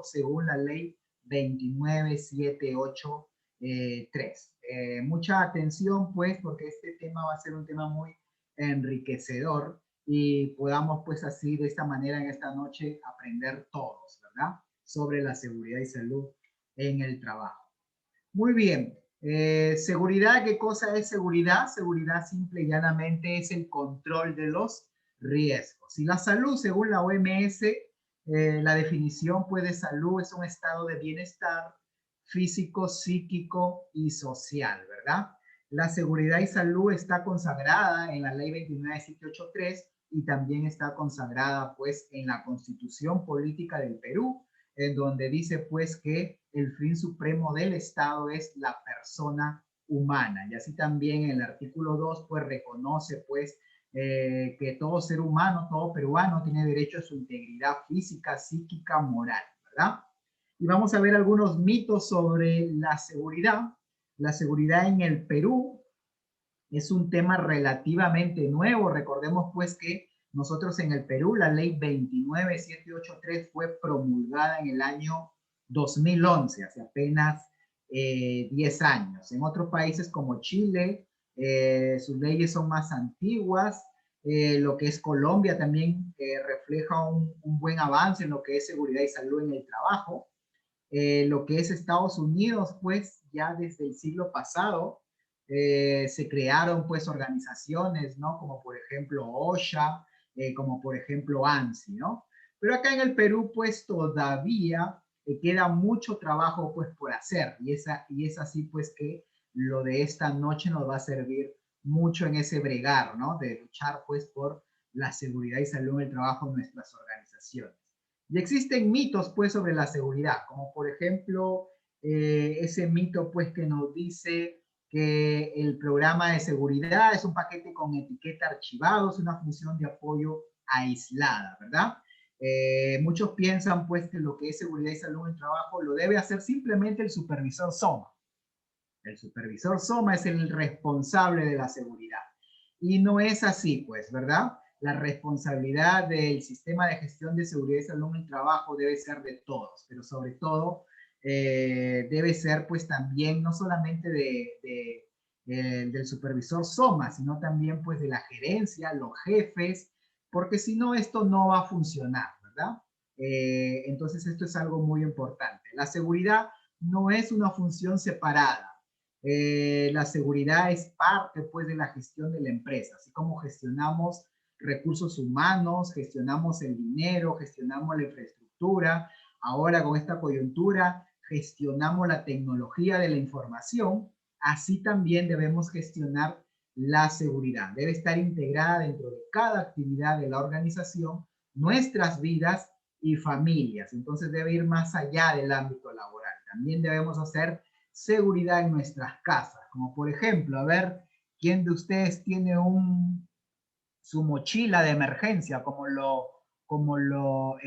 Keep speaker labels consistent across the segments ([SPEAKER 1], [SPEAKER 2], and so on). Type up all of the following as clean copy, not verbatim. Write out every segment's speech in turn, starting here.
[SPEAKER 1] según la ley 29783. Mucha atención, pues, porque este tema va a ser un tema muy enriquecedor y podamos, pues, así, de esta manera, en esta noche, aprender todos, ¿verdad? Sobre la seguridad y salud en el trabajo. Muy bien. Seguridad, ¿qué cosa es seguridad? Seguridad simple y llanamente es el control de los riesgos. Y la salud, según la OMS, la definición pues, de salud es un estado de bienestar físico, psíquico y social, ¿verdad? La seguridad y salud está consagrada en la ley 29783 y también está consagrada pues en la Constitución Política del Perú, en donde dice pues que el fin supremo del Estado es la persona humana. Y así también el artículo 2 pues reconoce pues que todo ser humano, todo peruano tiene derecho a su integridad física, psíquica, moral, ¿verdad? Y vamos a ver algunos mitos sobre la seguridad. La seguridad en el Perú es un tema relativamente nuevo. Recordemos pues que nosotros en el Perú la ley 29783 fue promulgada en el año 2011, hace apenas 10 años. En otros países como Chile, sus leyes son más antiguas. Lo que es Colombia también refleja un buen avance en lo que es seguridad y salud en el trabajo. Lo que es Estados Unidos, pues ya desde el siglo pasado se crearon pues organizaciones, ¿no? Como por ejemplo OSHA, como por ejemplo ANSI, ¿no? Pero acá en el Perú pues todavía queda mucho trabajo pues por hacer y es así pues que lo de esta noche nos va a servir mucho en ese bregar, ¿no? De luchar pues por la seguridad y salud en el trabajo en nuestras organizaciones. Y existen mitos, pues, sobre la seguridad, como por ejemplo, ese mito, pues, que nos dice que el programa de seguridad es un paquete con etiqueta archivado, es una función de apoyo aislada, ¿verdad? Muchos piensan, pues, que lo que es seguridad y salud en el trabajo lo debe hacer simplemente el supervisor SOMA. El supervisor SOMA es el responsable de la seguridad. Y no es así, pues, ¿verdad? La responsabilidad del sistema de gestión de seguridad y salud en el trabajo debe ser de todos, pero sobre todo debe ser, pues, también no solamente del supervisor SOMA, sino también, pues, de la gerencia, los jefes, porque si no, esto no va a funcionar, ¿verdad? Entonces, esto es algo muy importante. La seguridad no es una función separada. La seguridad es parte pues de la gestión de la empresa, así como gestionamos recursos humanos, gestionamos el dinero, gestionamos la infraestructura, ahora con esta coyuntura gestionamos la tecnología de la información, así también debemos gestionar la seguridad. Debe estar integrada dentro de cada actividad de la organización, nuestras vidas y familias. Entonces debe ir más allá del ámbito laboral. También debemos hacer seguridad en nuestras casas, como por ejemplo, a ver, ¿quién de ustedes tiene su mochila de emergencia, como lo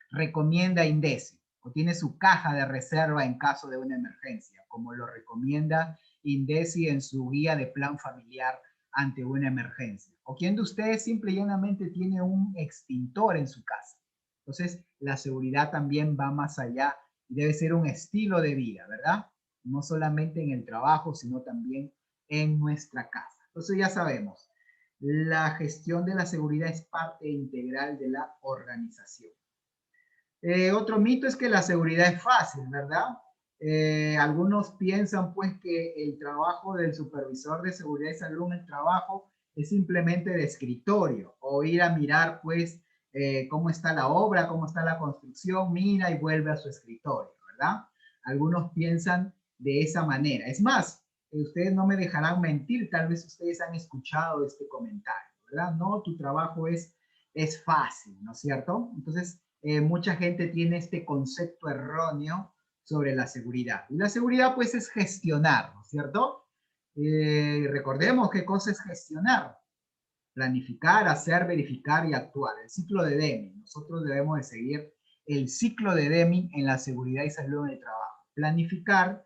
[SPEAKER 1] recomienda INDECI? O tiene su caja de reserva en caso de una emergencia, como lo recomienda INDECI en su guía de plan familiar ante una emergencia. ¿O quién de ustedes simple y llanamente tiene un extintor en su casa? Entonces, la seguridad también va más allá y debe ser un estilo de vida, ¿verdad? No solamente en el trabajo, sino también en nuestra casa. Entonces ya sabemos, la gestión de la seguridad es parte integral de la organización. Otro mito es que la seguridad es fácil, ¿verdad? Algunos piensan pues que el trabajo del supervisor de seguridad y salud en el trabajo es simplemente de escritorio o ir a mirar pues cómo está la obra, cómo está la construcción, mira y vuelve a su escritorio, ¿verdad? Algunos piensan de esa manera. Es más, ustedes no me dejarán mentir, tal vez ustedes han escuchado este comentario, ¿verdad? No, tu trabajo es fácil, ¿no es cierto? Entonces, mucha gente tiene este concepto erróneo sobre la seguridad. Y la seguridad, pues, es gestionar, ¿no es cierto? Recordemos qué cosa es gestionar. Planificar, hacer, verificar y actuar. El ciclo de Deming. Nosotros debemos de seguir el ciclo de Deming en la seguridad y salud en el trabajo. Planificar,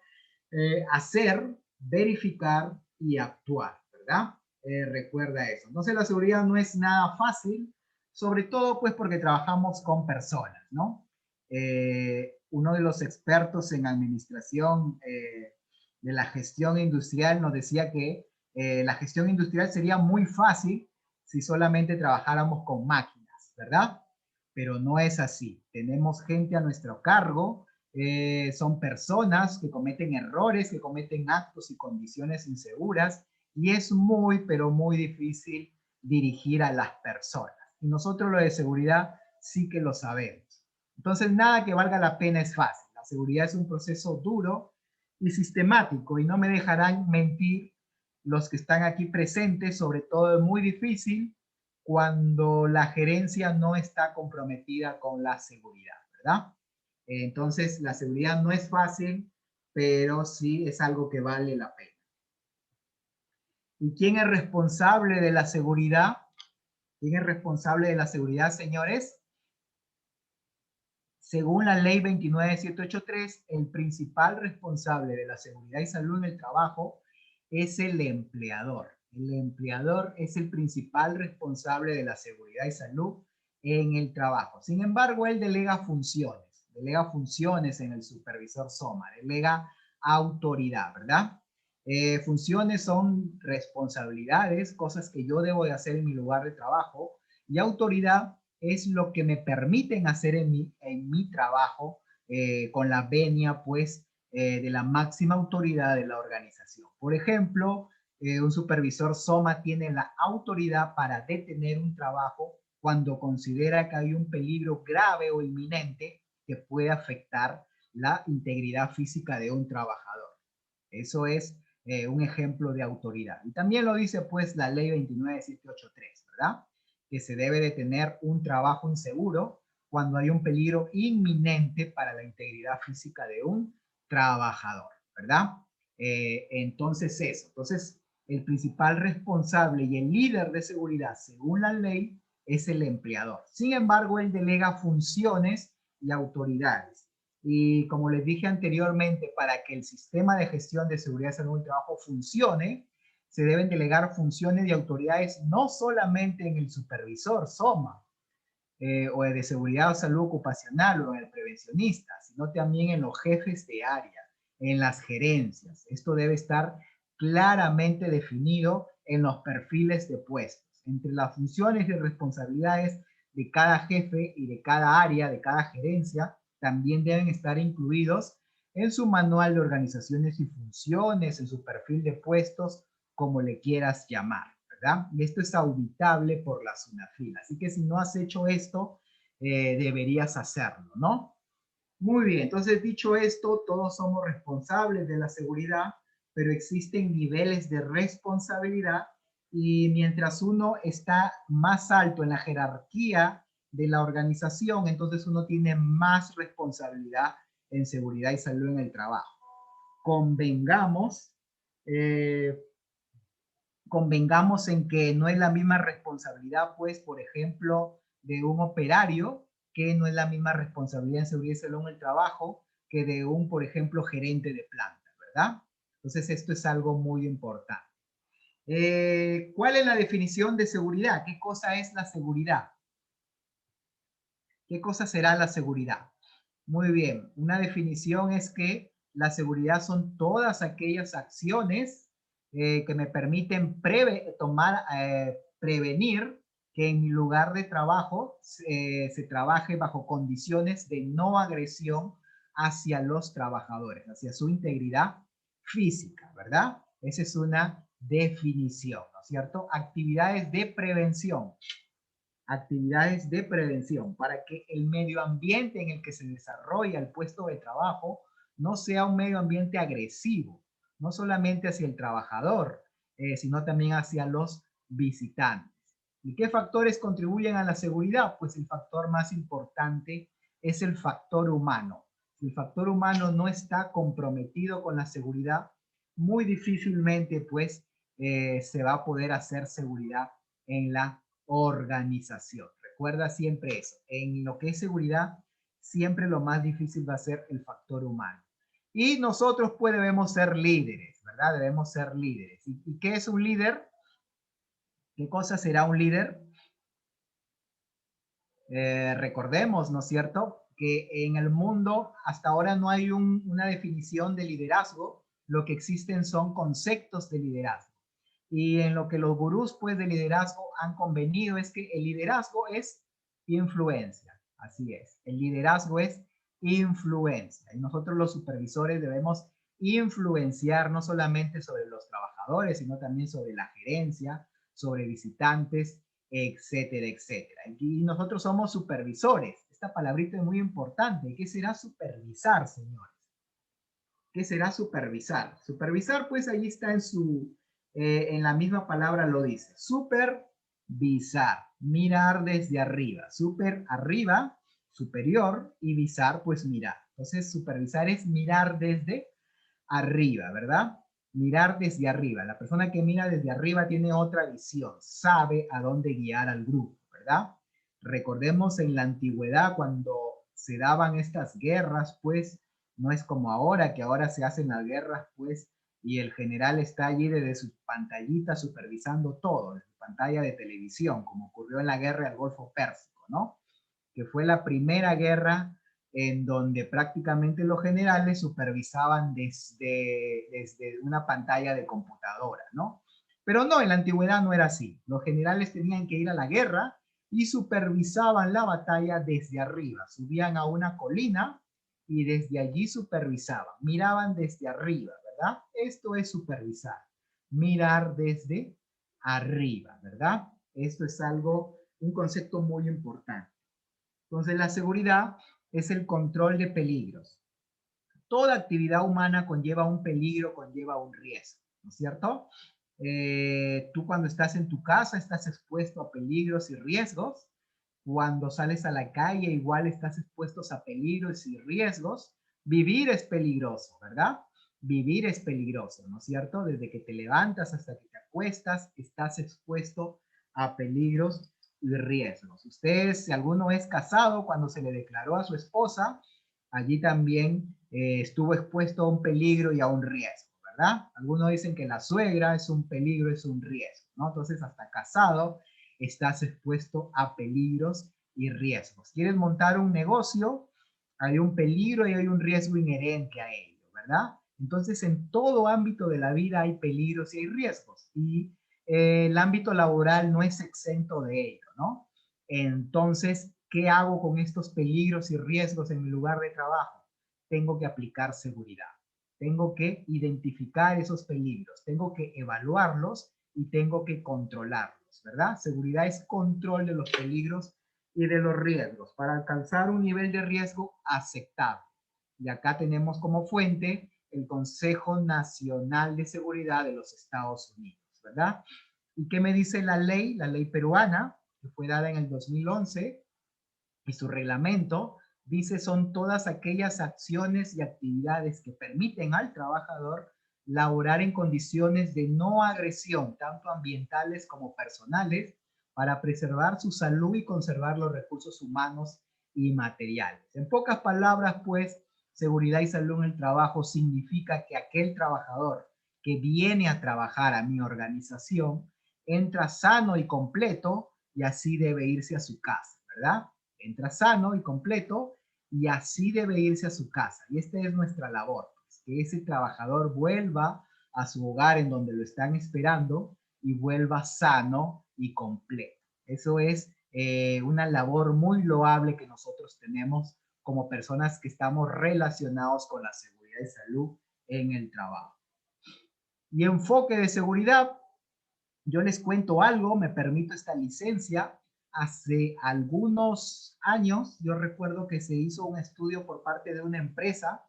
[SPEAKER 1] hacer, verificar y actuar, ¿verdad? Recuerda eso. Entonces la seguridad no es nada fácil, sobre todo pues porque trabajamos con personas, ¿no? uno de los expertos en administración de la gestión industrial nos decía que la gestión industrial sería muy fácil si solamente trabajáramos con máquinas, ¿verdad? Pero no es así. Tenemos gente a nuestro cargo, son personas que cometen errores, que cometen actos y condiciones inseguras, y es muy, pero muy difícil dirigir a las personas. Y nosotros lo de seguridad sí que lo sabemos. Entonces, nada que valga la pena es fácil. La seguridad es un proceso duro y sistemático, y no me dejarán mentir los que están aquí presentes, sobre todo es muy difícil cuando la gerencia no está comprometida con la seguridad, ¿verdad? Entonces, la seguridad no es fácil, pero sí es algo que vale la pena. ¿Y quién es responsable de la seguridad? ¿Quién es responsable de la seguridad, señores? Según la ley 29783, el principal responsable de la seguridad y salud en el trabajo es el empleador. El empleador es el principal responsable de la seguridad y salud en el trabajo. Sin embargo, él delega funciones en el supervisor SOMA, delega autoridad, ¿verdad? Funciones son responsabilidades, cosas que yo debo de hacer en mi lugar de trabajo, y autoridad es lo que me permiten hacer en mi trabajo con la venia, pues, de la máxima autoridad de la organización. Por ejemplo, un supervisor SOMA tiene la autoridad para detener un trabajo cuando considera que hay un peligro grave o inminente que puede afectar la integridad física de un trabajador. Eso es un ejemplo de autoridad. Y también lo dice pues la ley 29783, ¿verdad? Que se debe de tener un trabajo inseguro cuando hay un peligro inminente para la integridad física de un trabajador, ¿verdad? Entonces eso. Entonces, el principal responsable y el líder de seguridad, según la ley, es el empleador. Sin embargo, él delega funciones y autoridades. Y como les dije anteriormente, para que el sistema de gestión de seguridad y salud en el trabajo funcione, se deben delegar funciones y autoridades no solamente en el supervisor SOMA o de seguridad o salud ocupacional o en el prevencionista, sino también en los jefes de área, en las gerencias. Esto debe estar claramente definido en los perfiles de puestos. Entre las funciones y responsabilidades de cada jefe y de cada área, de cada gerencia, también deben estar incluidos en su manual de organizaciones y funciones, en su perfil de puestos, como le quieras llamar, ¿verdad? Y esto es auditable por la SUNAFIL. Así que si no has hecho esto, deberías hacerlo, ¿no? Muy bien, entonces dicho esto, todos somos responsables de la seguridad, pero existen niveles de responsabilidad y mientras uno está más alto en la jerarquía de la organización, entonces uno tiene más responsabilidad en seguridad y salud en el trabajo. Convengamos, eh, convengamos en que no es la misma responsabilidad, pues, por ejemplo, de un operario, que no es la misma responsabilidad en seguridad y salud en el trabajo que de un, por ejemplo, gerente de planta, ¿verdad? Entonces, esto es algo muy importante. ¿Cuál es la definición de seguridad? ¿Qué cosa es la seguridad? ¿Qué cosa será la seguridad? Muy bien, una definición es que la seguridad son todas aquellas acciones que me permiten prevenir que en mi lugar de trabajo se trabaje bajo condiciones de no agresión hacia los trabajadores, hacia su integridad física, ¿verdad? Esa es una definición, ¿no es cierto? Actividades de prevención para que el medio ambiente en el que se desarrolla el puesto de trabajo no sea un medio ambiente agresivo, no solamente hacia el trabajador, sino también hacia los visitantes. ¿Y qué factores contribuyen a la seguridad? Pues el factor más importante es el factor humano. Si el factor humano no está comprometido con la seguridad, muy difícilmente pues se va a poder hacer seguridad en la organización. Recuerda siempre eso. En lo que es seguridad, siempre lo más difícil va a ser el factor humano. Y nosotros pues debemos ser líderes, ¿verdad? Debemos ser líderes. ¿Y qué es un líder? ¿Qué cosa será un líder? Recordemos, ¿no es cierto? que en el mundo hasta ahora no hay una definición de liderazgo, lo que existen son conceptos de liderazgo. Y en lo que los gurús pues de liderazgo han convenido es que el liderazgo es influencia, así es, el liderazgo es influencia. Y nosotros los supervisores debemos influenciar no solamente sobre los trabajadores, sino también sobre la gerencia, sobre visitantes, etcétera, etcétera. Y nosotros somos supervisores. Esta palabrita es muy importante. ¿Qué será supervisar, señores? ¿Qué será supervisar? Supervisar, pues ahí está en la misma palabra lo dice. Supervisar, mirar desde arriba. Super arriba, superior, y visar, pues mirar. Entonces, supervisar es mirar desde arriba, ¿verdad? Mirar desde arriba. La persona que mira desde arriba tiene otra visión, sabe a dónde guiar al grupo, ¿verdad? Recordemos en la antigüedad cuando se daban estas guerras, pues no es como ahora, que ahora se hacen las guerras, pues, y el general está allí desde su pantallita supervisando todo, desde su pantalla de televisión, como ocurrió en la guerra del Golfo Pérsico, ¿no? Que fue la primera guerra en donde prácticamente los generales supervisaban desde una pantalla de computadora, ¿no? Pero no, en la antigüedad no era así. Los generales tenían que ir a la guerra y supervisaban la batalla desde arriba. Subían a una colina y desde allí supervisaban. Miraban desde arriba, ¿verdad? Esto es supervisar. Mirar desde arriba, ¿verdad? Esto es algo, un concepto muy importante. Entonces, la seguridad es el control de peligros. Toda actividad humana conlleva un peligro, conlleva un riesgo, ¿no es cierto? Tú cuando estás en tu casa estás expuesto a peligros y riesgos. Cuando sales a la calle igual estás expuesto a peligros y riesgos. Vivir es peligroso, ¿verdad? Vivir es peligroso, ¿no es cierto? Desde que te levantas hasta que te acuestas, estás expuesto a peligros y riesgos. Usted, si alguno es casado, cuando se le declaró a su esposa, allí también estuvo expuesto a un peligro y a un riesgo, ¿verdad? Algunos dicen que la suegra es un peligro, es un riesgo, ¿no? Entonces, hasta casado estás expuesto a peligros y riesgos. ¿Quieres montar un negocio? Hay un peligro y hay un riesgo inherente a ello, ¿verdad? Entonces, en todo ámbito de la vida hay peligros y hay riesgos. Y el ámbito laboral no es exento de ello, ¿no? Entonces, ¿qué hago con estos peligros y riesgos en mi lugar de trabajo? Tengo que aplicar seguridad. Tengo que identificar esos peligros, tengo que evaluarlos y tengo que controlarlos, ¿verdad? Seguridad es control de los peligros y de los riesgos para alcanzar un nivel de riesgo aceptable. Y acá tenemos como fuente el Consejo Nacional de Seguridad de los Estados Unidos, ¿verdad? ¿Y qué me dice la ley peruana, que fue dada en el 2011, y su reglamento? Dice, son todas aquellas acciones y actividades que permiten al trabajador laborar en condiciones de no agresión, tanto ambientales como personales, para preservar su salud y conservar los recursos humanos y materiales. En pocas palabras, pues, seguridad y salud en el trabajo significa que aquel trabajador que viene a trabajar a mi organización entra sano y completo y así debe irse a su casa, ¿verdad? Entra sano y completo y así debe irse a su casa. Y esta es nuestra labor, pues, que ese trabajador vuelva a su hogar en donde lo están esperando y vuelva sano y completo. Eso es una labor muy loable que nosotros tenemos como personas que estamos relacionados con la seguridad y salud en el trabajo. Y enfoque de seguridad, yo les cuento algo, me permito esta licencia. Hace algunos años, yo recuerdo que se hizo un estudio por parte de una empresa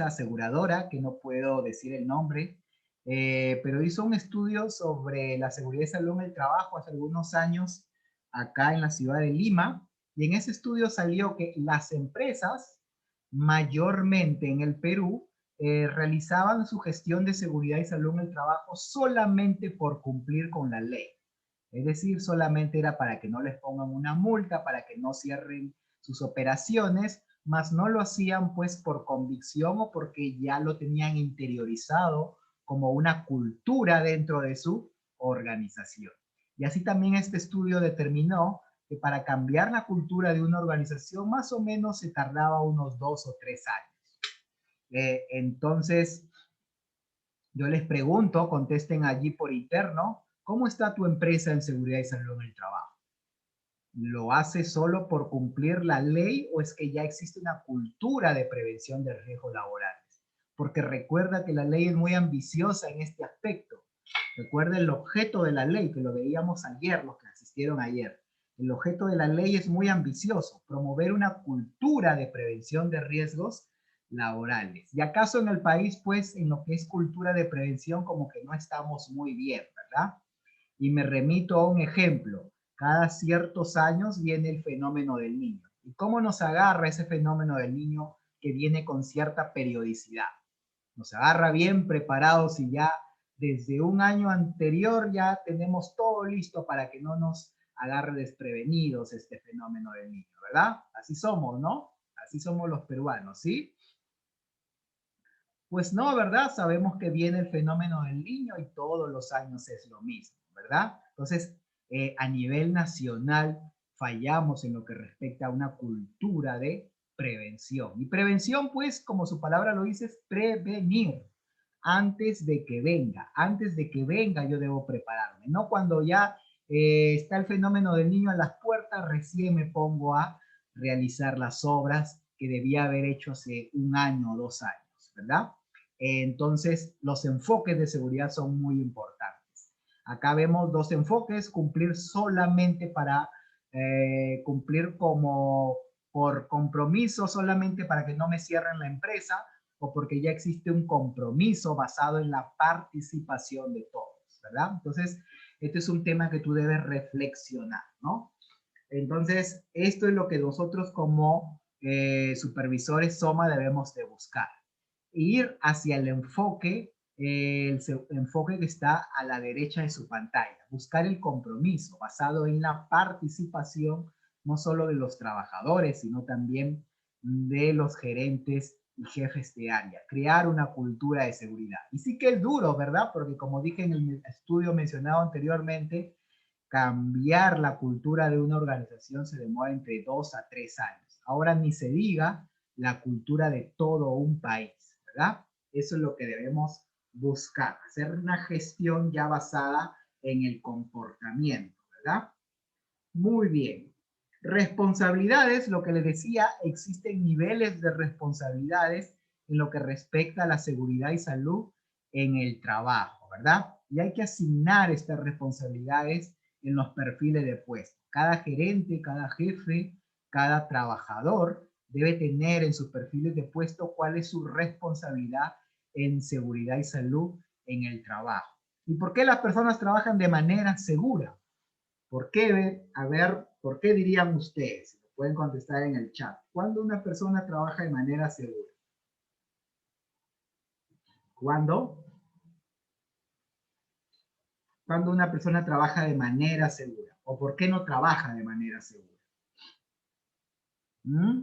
[SPEAKER 1] aseguradora, que no puedo decir el nombre, pero hizo un estudio sobre la seguridad y salud en el trabajo hace algunos años acá en la ciudad de Lima, y en ese estudio salió que las empresas, mayormente en el Perú, realizaban su gestión de seguridad y salud en el trabajo solamente por cumplir con la ley. Es decir, solamente era para que no les pongan una multa, para que no cierren sus operaciones, mas no lo hacían pues por convicción o porque ya lo tenían interiorizado como una cultura dentro de su organización. Y así también este estudio determinó que para cambiar la cultura de una organización más o menos se tardaba unos 2 o 3 años. Entonces, yo les pregunto, contesten allí por interno, ¿cómo está tu empresa en seguridad y salud en el trabajo? ¿Lo hace solo por cumplir la ley o es que ya existe una cultura de prevención de riesgos laborales? Porque recuerda que la ley es muy ambiciosa en este aspecto. Recuerda el objeto de la ley, que lo veíamos ayer, los que asistieron ayer. El objeto de la ley es muy ambicioso, promover una cultura de prevención de riesgos laborales. ¿Y acaso en el país, pues, en lo que es cultura de prevención, como que no estamos muy bien, ¿verdad? Y me remito a un ejemplo. Cada ciertos años viene el fenómeno del niño. ¿Y cómo nos agarra ese fenómeno del niño que viene con cierta periodicidad? Nos agarra bien preparados y ya desde un año anterior ya tenemos todo listo para que no nos agarre desprevenidos este fenómeno del niño, ¿verdad? Así somos, ¿no? Así somos los peruanos, ¿sí? Pues no, ¿verdad? Sabemos que viene el fenómeno del niño y todos los años es lo mismo, ¿verdad? Entonces, a nivel nacional fallamos en lo que respecta a una cultura de prevención. Y prevención, pues, como su palabra lo dice, es prevenir antes de que venga yo debo prepararme, no cuando ya está el fenómeno del niño a las puertas, recién me pongo a realizar las obras que debía haber hecho hace un año o 2 años, ¿verdad? Entonces, los enfoques de seguridad son muy importantes. Acá vemos 2 enfoques: cumplir solamente para cumplir como por compromiso, solamente para que no me cierren la empresa, o porque ya existe un compromiso basado en la participación de todos, ¿verdad? Entonces, este es un tema que tú debes reflexionar, ¿no? Entonces, esto es lo que nosotros como supervisores SOMA debemos de buscar. Ir hacia el enfoque que está a la derecha de su pantalla. Buscar el compromiso basado en la participación, no solo de los trabajadores, sino también de los gerentes y jefes de área. Crear una cultura de seguridad. Y sí que es duro, ¿verdad? Porque como dije en el estudio mencionado anteriormente, cambiar la cultura de una organización se demora entre 2 a 3 años. Ahora ni se diga la cultura de todo un país, ¿verdad? Eso es lo que debemos buscar, hacer una gestión ya basada en el comportamiento, ¿verdad? Muy bien. Responsabilidades, lo que les decía, existen niveles de responsabilidades en lo que respecta a la seguridad y salud en el trabajo, ¿verdad? Y hay que asignar estas responsabilidades en los perfiles de puesto. Cada gerente, cada jefe, cada trabajador debe tener en sus perfiles de puesto cuál es su responsabilidad en seguridad y salud en el trabajo. ¿Y por qué las personas trabajan de manera segura? ¿Por qué? A ver, ¿por qué dirían ustedes? Lo pueden contestar en el chat. ¿Cuándo una persona trabaja de manera segura? ¿Cuándo? ¿Cuándo una persona trabaja de manera segura? ¿O por qué no trabaja de manera segura? ¿Mm?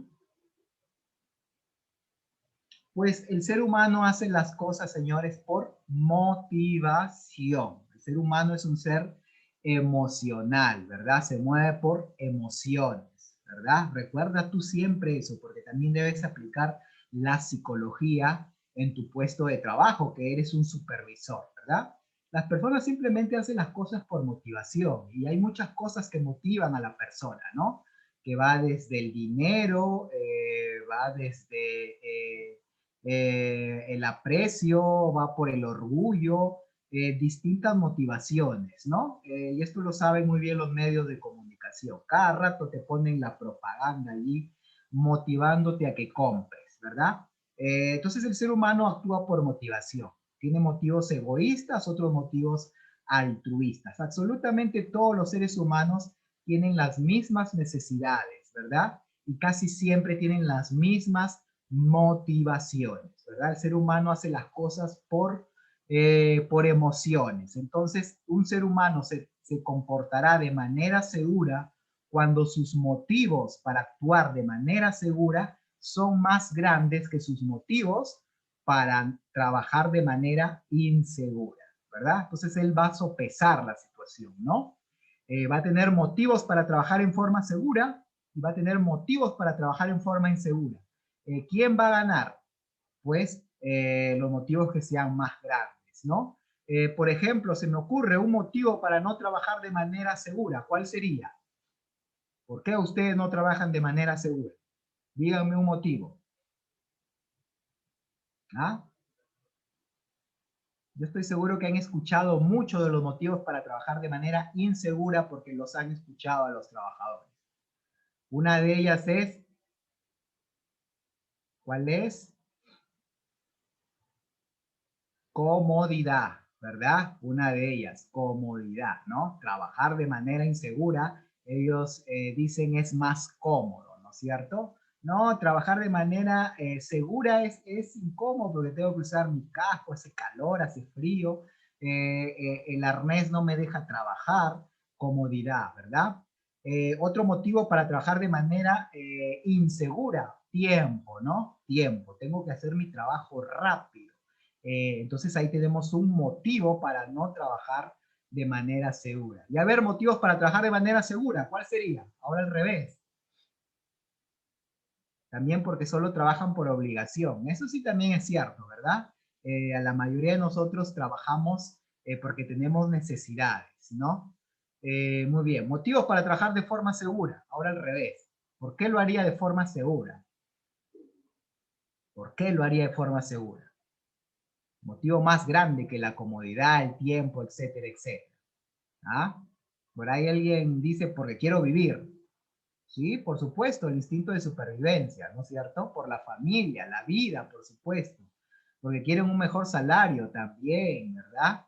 [SPEAKER 1] Pues el ser humano hace las cosas, señores, por motivación. El ser humano es un ser emocional, ¿verdad? Se mueve por emociones, ¿verdad? Recuerda tú siempre eso, porque también debes aplicar la psicología en tu puesto de trabajo, que eres un supervisor, ¿verdad? Las personas simplemente hacen las cosas por motivación y hay muchas cosas que motivan a la persona, ¿no? Que va desde el dinero, va desde el aprecio, va por el orgullo, distintas motivaciones, ¿no? Y esto lo saben muy bien los medios de comunicación. Cada rato te ponen la propaganda allí motivándote a que compres, ¿verdad? Entonces el ser humano actúa por motivación. Tiene motivos egoístas, otros motivos altruistas. Absolutamente todos los seres humanos tienen las mismas necesidades, ¿verdad? Y casi siempre tienen las mismas motivaciones, ¿verdad? El ser humano hace las cosas por emociones. Entonces, un ser humano se comportará de manera segura cuando sus motivos para actuar de manera segura son más grandes que sus motivos para trabajar de manera insegura, ¿verdad? Entonces, él va a sopesar la situación, ¿no? Va a tener motivos para trabajar en forma segura y va a tener motivos para trabajar en forma insegura. ¿Quién va a ganar? Pues los motivos que sean más grandes, ¿no? Por ejemplo, se me ocurre un motivo para no trabajar de manera segura. ¿Cuál sería? ¿Por qué ustedes no trabajan de manera segura? Díganme un motivo. ¿Ah? Yo estoy seguro que han escuchado muchos de los motivos para trabajar de manera insegura porque los han escuchado a los trabajadores. Una de ellas es, ¿cuál es? Comodidad, ¿verdad? Una de ellas, comodidad, ¿no? Trabajar de manera insegura, ellos dicen es más cómodo, ¿no es cierto? No, trabajar de manera segura es incómodo porque tengo que usar mi casco, hace calor, hace frío, el arnés no me deja trabajar, comodidad, ¿verdad? Otro motivo para trabajar de manera insegura, tiempo, ¿no? Tiempo, tengo que hacer mi trabajo rápido. Entonces ahí tenemos un motivo para no trabajar de manera segura. Y a ver, motivos para trabajar de manera segura, ¿cuál sería? Ahora al revés. También porque solo trabajan por obligación. Eso sí también es cierto, ¿verdad? A la mayoría de nosotros trabajamos porque tenemos necesidades, ¿no? Muy bien, motivos para trabajar de forma segura. Ahora al revés. ¿Por qué lo haría de forma segura? ¿Por qué lo haría de forma segura? Motivo más grande que la comodidad, el tiempo, etcétera, etcétera. ¿Ah? Por ahí alguien dice, porque quiero vivir. Sí, por supuesto, el instinto de supervivencia, ¿no es cierto? Por la familia, la vida, por supuesto. Porque quieren un mejor salario también, ¿verdad?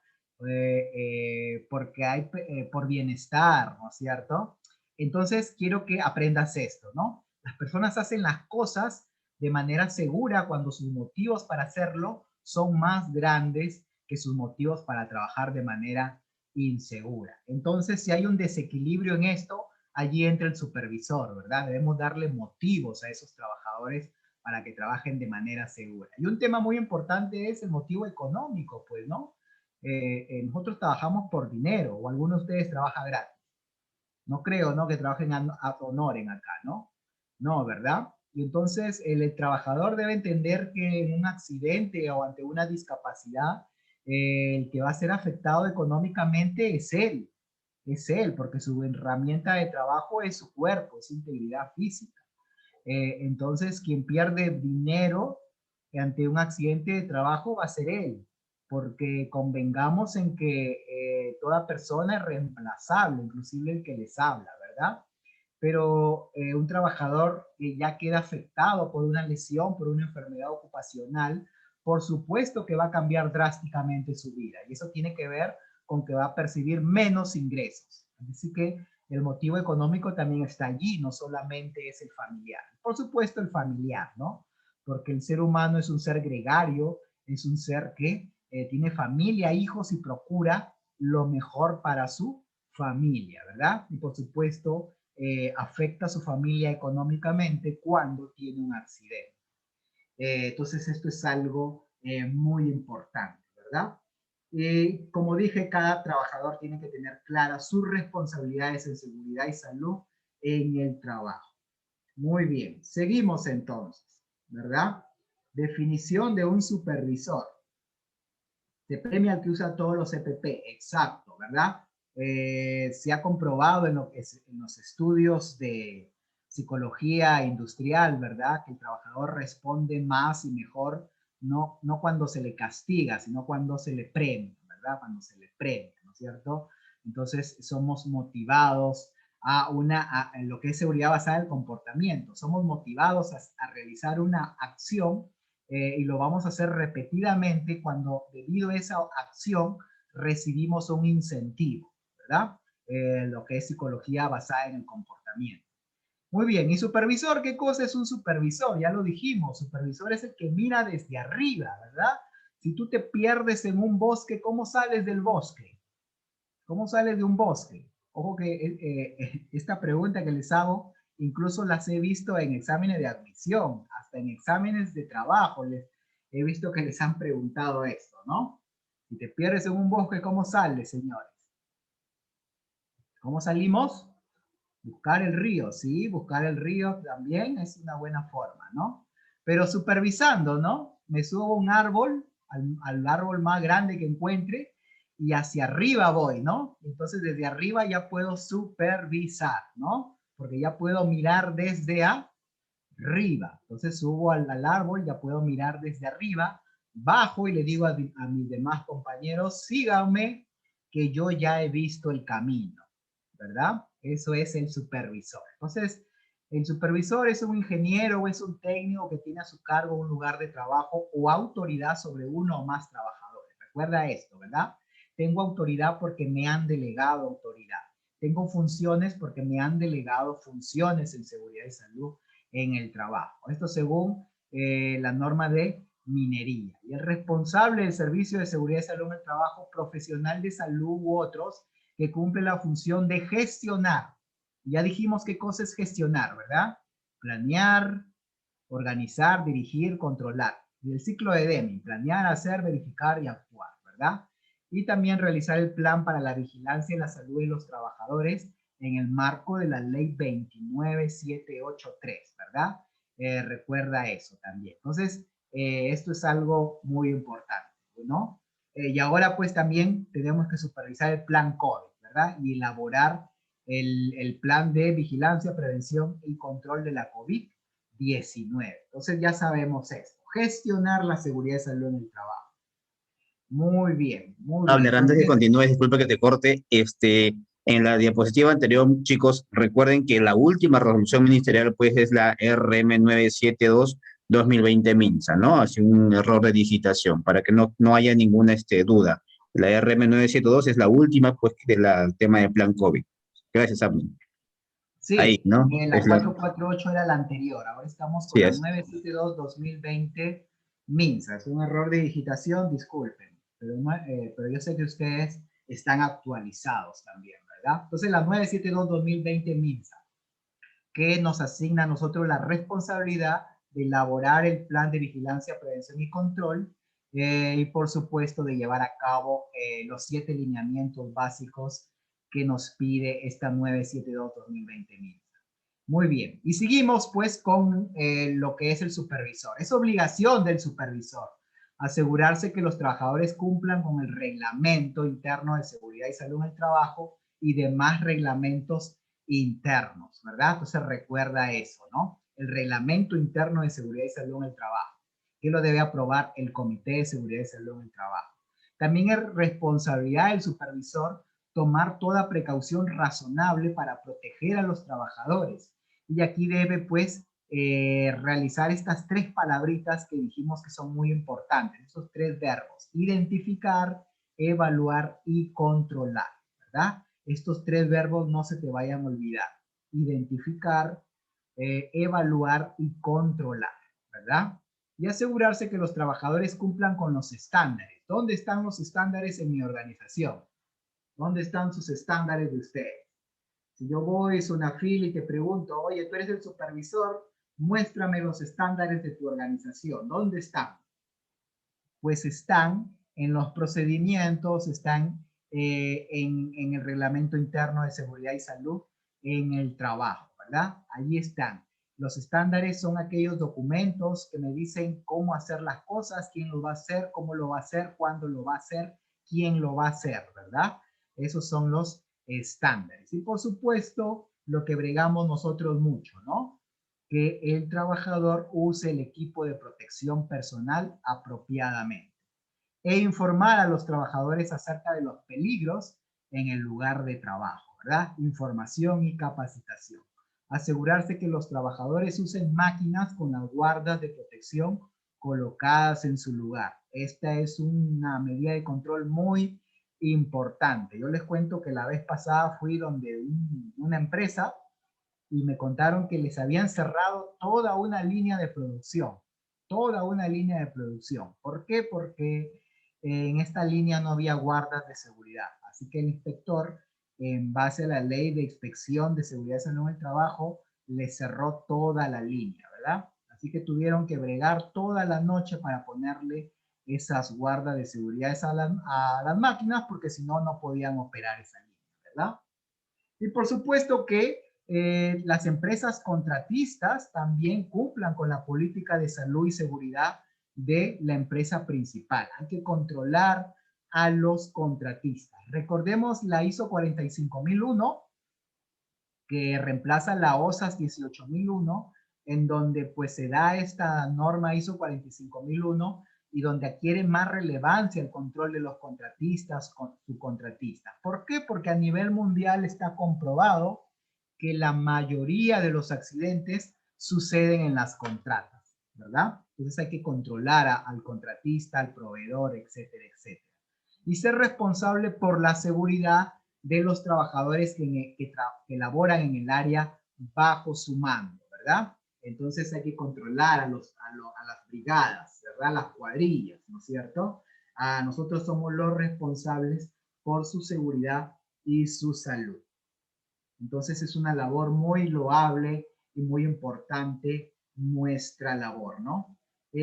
[SPEAKER 1] Porque hay por bienestar, ¿no es cierto? Entonces, quiero que aprendas esto, ¿no? Las personas hacen las cosas de manera segura cuando sus motivos para hacerlo son más grandes que sus motivos para trabajar de manera insegura. Entonces, si hay un desequilibrio en esto, allí entra el supervisor, ¿verdad? Debemos darle motivos a esos trabajadores para que trabajen de manera segura. Y un tema muy importante es el motivo económico, pues, ¿no? Nosotros trabajamos por dinero, o algunos de ustedes trabajan gratis. No creo, ¿no? Que trabajen ad honorem acá, ¿no? No, ¿verdad? Y entonces el trabajador debe entender que en un accidente o ante una discapacidad, el que va a ser afectado económicamente es él, porque su herramienta de trabajo es su cuerpo, es su integridad física. Entonces, quien pierde dinero ante un accidente de trabajo va a ser él, porque convengamos en que toda persona es reemplazable, inclusive el que les habla, ¿verdad? Pero un trabajador que ya queda afectado por una lesión, por una enfermedad ocupacional, por supuesto que va a cambiar drásticamente su vida. Y eso tiene que ver con que va a percibir menos ingresos. Así que el motivo económico también está allí, no solamente es el familiar. Por supuesto el familiar, ¿no? Porque el ser humano es un ser gregario, es un ser que tiene familia, hijos y procura lo mejor para su familia, ¿verdad? Y por supuesto afecta a su familia económicamente cuando tiene un accidente. Entonces esto es algo muy importante, ¿verdad? Como dije, cada trabajador tiene que tener claras sus responsabilidades en seguridad y salud en el trabajo. Muy bien, seguimos entonces, ¿verdad? Definición de un supervisor. Se premia al que usa todos los EPP, exacto, ¿verdad? Se ha comprobado en los estudios de psicología industrial, ¿verdad? Que el trabajador responde más y mejor, no cuando se le castiga, sino cuando se le premia, ¿verdad? Cuando se le premia, ¿no es cierto? Entonces somos motivados a lo que es seguridad basada en el comportamiento. Somos motivados a realizar una acción y lo vamos a hacer repetidamente cuando debido a esa acción recibimos un incentivo, ¿verdad? Lo que es psicología basada en el comportamiento. Muy bien, ¿y supervisor? ¿Qué cosa es un supervisor? Ya lo dijimos, supervisor es el que mira desde arriba, ¿verdad? Si tú te pierdes en un bosque, ¿cómo sales del bosque? ¿Cómo sales de un bosque? Ojo que esta pregunta que les hago, incluso las he visto en exámenes de admisión, hasta en exámenes de trabajo, he visto que les han preguntado esto, ¿no? Si te pierdes en un bosque, ¿cómo sales, señores? ¿Cómo salimos? Buscar el río, sí, buscar el río también es una buena forma, ¿no? Pero supervisando, ¿no? Me subo a un árbol, al árbol más grande que encuentre, y hacia arriba voy, ¿no? Entonces desde arriba ya puedo supervisar, ¿no? Porque ya puedo mirar desde arriba. Entonces subo al árbol, ya puedo mirar desde arriba, bajo y le digo a mis demás compañeros, síganme, que yo ya he visto el camino, ¿verdad? Eso es el supervisor. Entonces, el supervisor es un ingeniero o es un técnico que tiene a su cargo un lugar de trabajo o autoridad sobre uno o más trabajadores. Recuerda esto, ¿verdad? Tengo autoridad porque me han delegado autoridad. Tengo funciones porque me han delegado funciones en seguridad y salud en el trabajo. Esto según la norma de minería. Y el responsable del servicio de seguridad y salud en el trabajo, profesional de salud u otros, que cumple la función de gestionar. Ya dijimos qué cosa es gestionar, ¿verdad? Planear, organizar, dirigir, controlar. Y el ciclo de Deming, planear, hacer, verificar y actuar, ¿verdad? Y también realizar el plan para la vigilancia y la salud de los trabajadores en el marco de la ley 29783, ¿verdad? Recuerda eso también. Entonces, esto es algo muy importante, ¿no? Y ahora pues también tenemos que supervisar el plan COVID, ¿verdad? Y elaborar el plan de vigilancia, prevención y control de la COVID-19. Entonces ya sabemos esto. Gestionar la seguridad y salud en el trabajo. Muy bien, muy bien.
[SPEAKER 2] Abner, antes que
[SPEAKER 1] Entonces,
[SPEAKER 2] continúes, disculpe que te corte, en la diapositiva anterior, chicos, recuerden que la última resolución ministerial, pues, es la RM 972-2020 MINSA, ¿no? Hace un error de digitación, para que no haya ninguna duda. La RM 972 es la última, pues, del tema del plan COVID. Gracias, Abner. Ahí,
[SPEAKER 1] sí,
[SPEAKER 2] ¿no?
[SPEAKER 1] la 448 era la anterior. Ahora estamos con
[SPEAKER 2] Sí
[SPEAKER 1] la
[SPEAKER 2] es.
[SPEAKER 1] 972-2020 MINSA. Es un error de digitación, disculpen. Pero, pero yo sé que ustedes están actualizados también, ¿verdad? Entonces, la 972-2020 MINSA, que nos asigna a nosotros la responsabilidad de elaborar el plan de vigilancia, prevención y control, y por supuesto de llevar a cabo los 7 lineamientos básicos que nos pide esta 972-2020 MINSA. Muy bien, y seguimos pues con lo que es el supervisor. Es obligación del supervisor asegurarse que los trabajadores cumplan con el reglamento interno de seguridad y salud en el trabajo y demás reglamentos internos, ¿verdad? Entonces recuerda eso, ¿no? El reglamento interno de seguridad y salud en el trabajo, que lo debe aprobar el Comité de Seguridad y Salud en el Trabajo. También es responsabilidad del supervisor tomar toda precaución razonable para proteger a los trabajadores. Y aquí debe, pues, realizar estas 3 palabritas que dijimos que son muy importantes, esos 3 verbos: identificar, evaluar y controlar, ¿verdad? Estos 3 verbos no se te vayan a olvidar: identificar, evaluar y controlar, ¿verdad? Y asegurarse que los trabajadores cumplan con los estándares. ¿Dónde están los estándares en mi organización? ¿Dónde están sus estándares de ustedes? Si yo voy a una fila y te pregunto, oye, tú eres el supervisor, muéstrame los estándares de tu organización. ¿Dónde están? Pues están en los procedimientos, están en el reglamento interno de seguridad y salud en el trabajo, ¿verdad? Allí están. Los estándares son aquellos documentos que me dicen cómo hacer las cosas, quién lo va a hacer, cómo lo va a hacer, cuándo lo va a hacer, quién lo va a hacer, ¿verdad? Esos son los estándares. Y por supuesto, lo que bregamos nosotros mucho, ¿no? Que el trabajador use el equipo de protección personal apropiadamente e informar a los trabajadores acerca de los peligros en el lugar de trabajo, ¿verdad? Información y capacitación. Asegurarse que los trabajadores usen máquinas con las guardas de protección colocadas en su lugar. Esta es una medida de control muy importante. Yo les cuento que la vez pasada fui donde una empresa y me contaron que les habían cerrado toda una línea de producción, toda una línea de producción. ¿Por qué? Porque en esta línea no había guardas de seguridad. Así que el inspector, en base a la ley de inspección de seguridad y salud en el trabajo, le cerró toda la línea, ¿verdad? Así que tuvieron que bregar toda la noche para ponerle esas guardas de seguridad a las máquinas, porque si no, no podían operar esa línea, ¿verdad? Y por supuesto que las empresas contratistas también cumplan con la política de salud y seguridad de la empresa principal. Hay que controlar a los contratistas. Recordemos la ISO 45001, que reemplaza la OSAS 18001, en donde pues se da esta norma ISO 45001 y donde adquiere más relevancia el control de los contratistas, subcontratistas. ¿Por qué? Porque a nivel mundial está comprobado que la mayoría de los accidentes suceden en las contratas, ¿verdad? Entonces hay que controlar al contratista, al proveedor, etcétera, etcétera. Y ser responsable por la seguridad de los trabajadores que laboran en el área bajo su mando, ¿verdad? Entonces hay que controlar a las brigadas, ¿verdad? Las cuadrillas, ¿no es cierto? Nosotros somos los responsables por su seguridad y su salud. Entonces es una labor muy loable y muy importante nuestra labor, ¿no?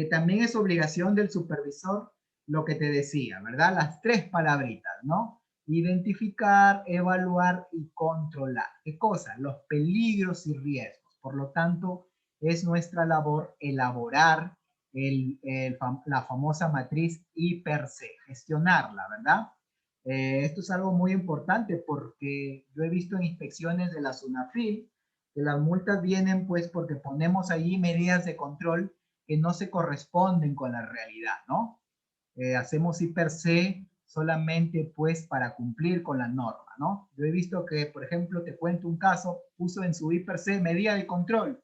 [SPEAKER 1] También es obligación del supervisor lo que te decía, ¿verdad? Las tres palabritas, ¿no? Identificar, evaluar y controlar. ¿Qué cosa? Los peligros y riesgos. Por lo tanto, es nuestra labor elaborar la famosa matriz I/P/C, gestionarla, ¿verdad? Esto es algo muy importante porque yo he visto en inspecciones de la SUNAFIL que las multas vienen pues porque ponemos ahí medidas de control que no se corresponden con la realidad, ¿no? Hacemos I/P/C solamente pues para cumplir con la norma, ¿no? Yo he visto que, por ejemplo, te cuento un caso, puso en su I/P/C medida de control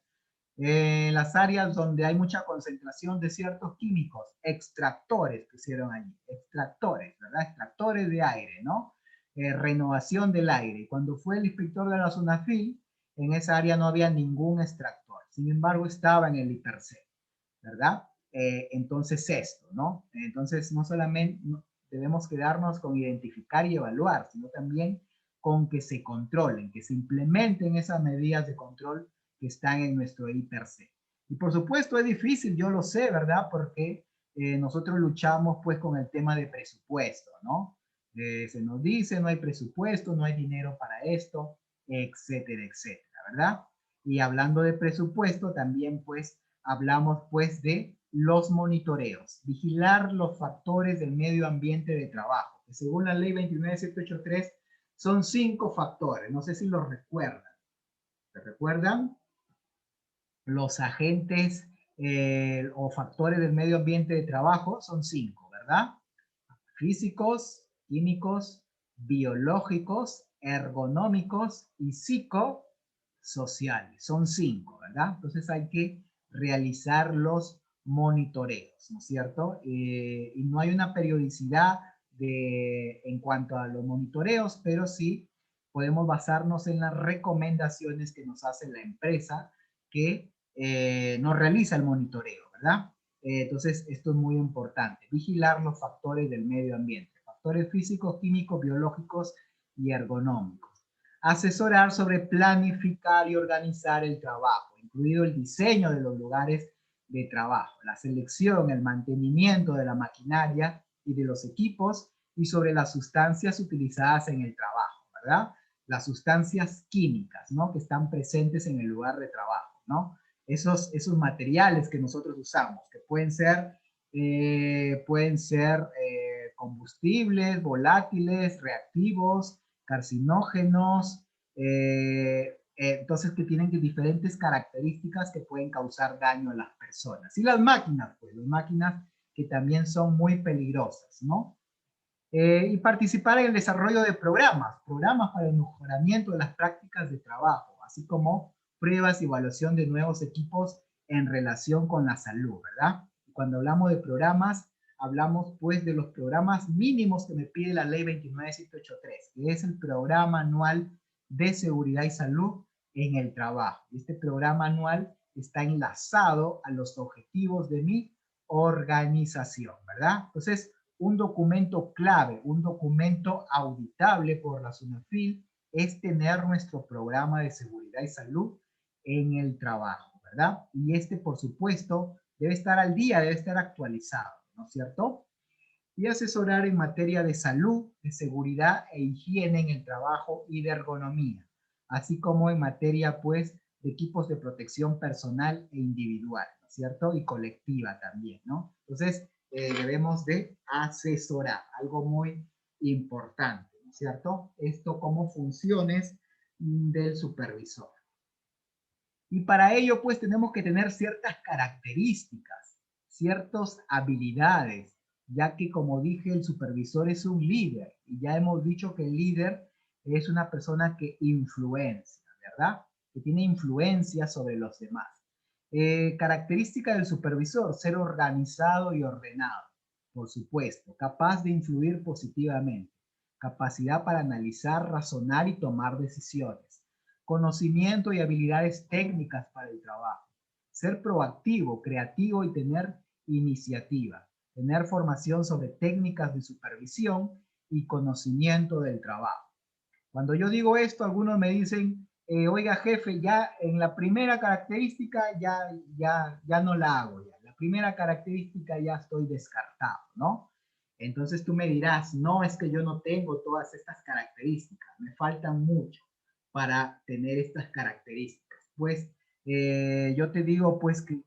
[SPEAKER 1] en las áreas donde hay mucha concentración de ciertos químicos, extractores que hicieron allí, extractores, ¿verdad? Extractores de aire, ¿no? Renovación del aire. Cuando fue el inspector de la SUNAFIL, en esa área no había ningún extractor, sin embargo estaba en el IPERC, ¿verdad? Entonces esto, ¿no? Entonces no solamente debemos quedarnos con identificar y evaluar, sino también con que se controlen, que se implementen esas medidas de control que están en nuestro IPERC. Y por supuesto es difícil, yo lo sé, ¿verdad? Porque nosotros luchamos pues con el tema de presupuesto, ¿no? Se nos dice no hay presupuesto, no hay dinero para esto, etcétera, etcétera, ¿verdad? Y hablando de presupuesto, también pues hablamos pues de los monitoreos, vigilar los factores del medio ambiente de trabajo, que según la ley 29783 son 5 factores, no sé si los recuerdan. ¿Se recuerdan? Los agentes o factores del medio ambiente de trabajo son 5, ¿verdad? Físicos, químicos, biológicos, ergonómicos y psicosociales. Son 5, ¿verdad? Entonces hay que realizar los monitoreos, ¿no es cierto? Y no hay una periodicidad en cuanto a los monitoreos, pero sí podemos basarnos en las recomendaciones que nos hace la empresa que nos realiza el monitoreo, ¿verdad? Entonces, esto es muy importante. Vigilar los factores del medio ambiente, factores físicos, químicos, biológicos y ergonómicos. Asesorar sobre planificar y organizar el trabajo, incluido el diseño de los lugares de trabajo, la selección, el mantenimiento de la maquinaria y de los equipos y sobre las sustancias utilizadas en el trabajo, ¿verdad? Las sustancias químicas, ¿no? Que están presentes en el lugar de trabajo, ¿no? Esos materiales que nosotros usamos, que pueden ser combustibles, volátiles, reactivos, carcinógenos, entonces que tienen diferentes características que pueden causar daño a las personas. Y las máquinas, pues las máquinas que también son muy peligrosas, ¿no? Y participar en el desarrollo de programas para el mejoramiento de las prácticas de trabajo, así como pruebas y evaluación de nuevos equipos en relación con la salud, ¿verdad? Cuando hablamos de programas, hablamos pues de los programas mínimos que me pide la ley 29783, que es el programa anual de seguridad y salud en el trabajo. Este programa anual está enlazado a los objetivos de mi organización, ¿verdad? Entonces, un documento clave, un documento auditable por la SUNAFIL es tener nuestro programa de seguridad y salud en el trabajo, ¿verdad? Y este, por supuesto, debe estar al día, debe estar actualizado, ¿no es cierto? Y asesorar en materia de salud, de seguridad e higiene en el trabajo y de ergonomía. así como en materia, pues, de equipos de protección personal e individual, ¿no es cierto? Y colectiva también, ¿no? Entonces, debemos de asesorar, algo muy importante, ¿no es cierto? Esto como funciones del supervisor. Y para ello, pues, tenemos que tener ciertas características, ciertas habilidades, ya que, como dije, el supervisor es un líder, y ya hemos dicho que el líder es una persona que influencia, ¿verdad? Que tiene influencia sobre los demás. Característica del supervisor, ser organizado y ordenado, por supuesto, capaz de influir positivamente, capacidad para analizar, razonar y tomar decisiones, conocimiento y habilidades técnicas para el trabajo, ser proactivo, creativo y tener iniciativa, tener formación sobre técnicas de supervisión y conocimiento del trabajo. Cuando yo digo esto, algunos me dicen, oiga jefe, ya en la primera característica ya no la hago, ya. La primera característica ya estoy descartado, ¿no? Entonces tú me dirás, no, es que yo no tengo todas estas características, me faltan mucho para tener estas características. Pues yo te digo pues que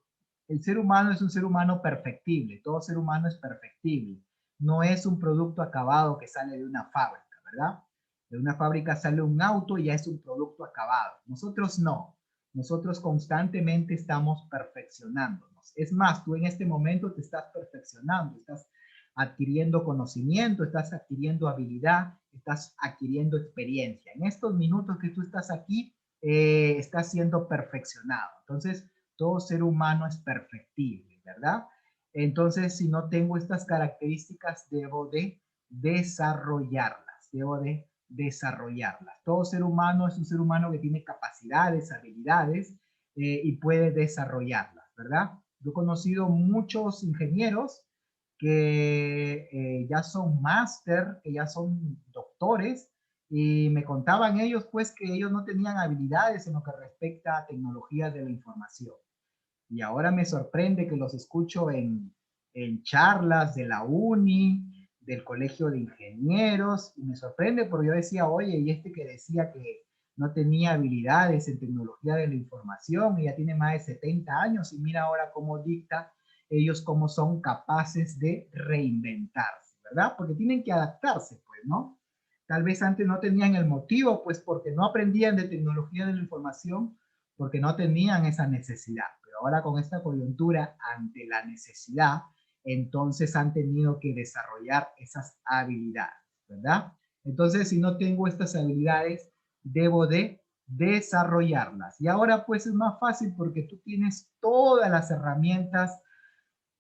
[SPEAKER 1] el ser humano es un ser humano perfectible, todo ser humano es perfectible, no es un producto acabado que sale de una fábrica, ¿verdad? De una fábrica sale un auto y ya es un producto acabado. Nosotros no, nosotros constantemente estamos perfeccionándonos. Es más, tú en este momento te estás perfeccionando, estás adquiriendo conocimiento, estás adquiriendo habilidad, estás adquiriendo experiencia. En estos minutos que tú estás aquí, estás siendo perfeccionado. Entonces, todo ser humano es perfectible, ¿verdad? Entonces, si no tengo estas características, debo de desarrollarlas, debo de desarrollarlas. Todo ser humano es un ser humano que tiene capacidades, habilidades y puede desarrollarlas, ¿verdad? Yo he conocido muchos ingenieros que ya son máster, que ya son doctores, y me contaban ellos pues que ellos no tenían habilidades en lo que respecta a tecnologías de la información. Y ahora me sorprende que los escucho en charlas de la uni, del colegio de ingenieros, y me sorprende porque yo decía, oye, y este que decía que no tenía habilidades en tecnología de la información, y ya tiene más de 70 años, y mira ahora cómo dicta ellos cómo son capaces de reinventarse, ¿verdad? Porque tienen que adaptarse, pues, ¿no? Tal vez antes no tenían el motivo, pues porque no aprendían de tecnología de la información, porque no tenían esa necesidad. Pero ahora con esta coyuntura, ante la necesidad, entonces han tenido que desarrollar esas habilidades, ¿verdad? Entonces, si no tengo estas habilidades, debo de desarrollarlas. Y ahora pues es más fácil porque tú tienes todas las herramientas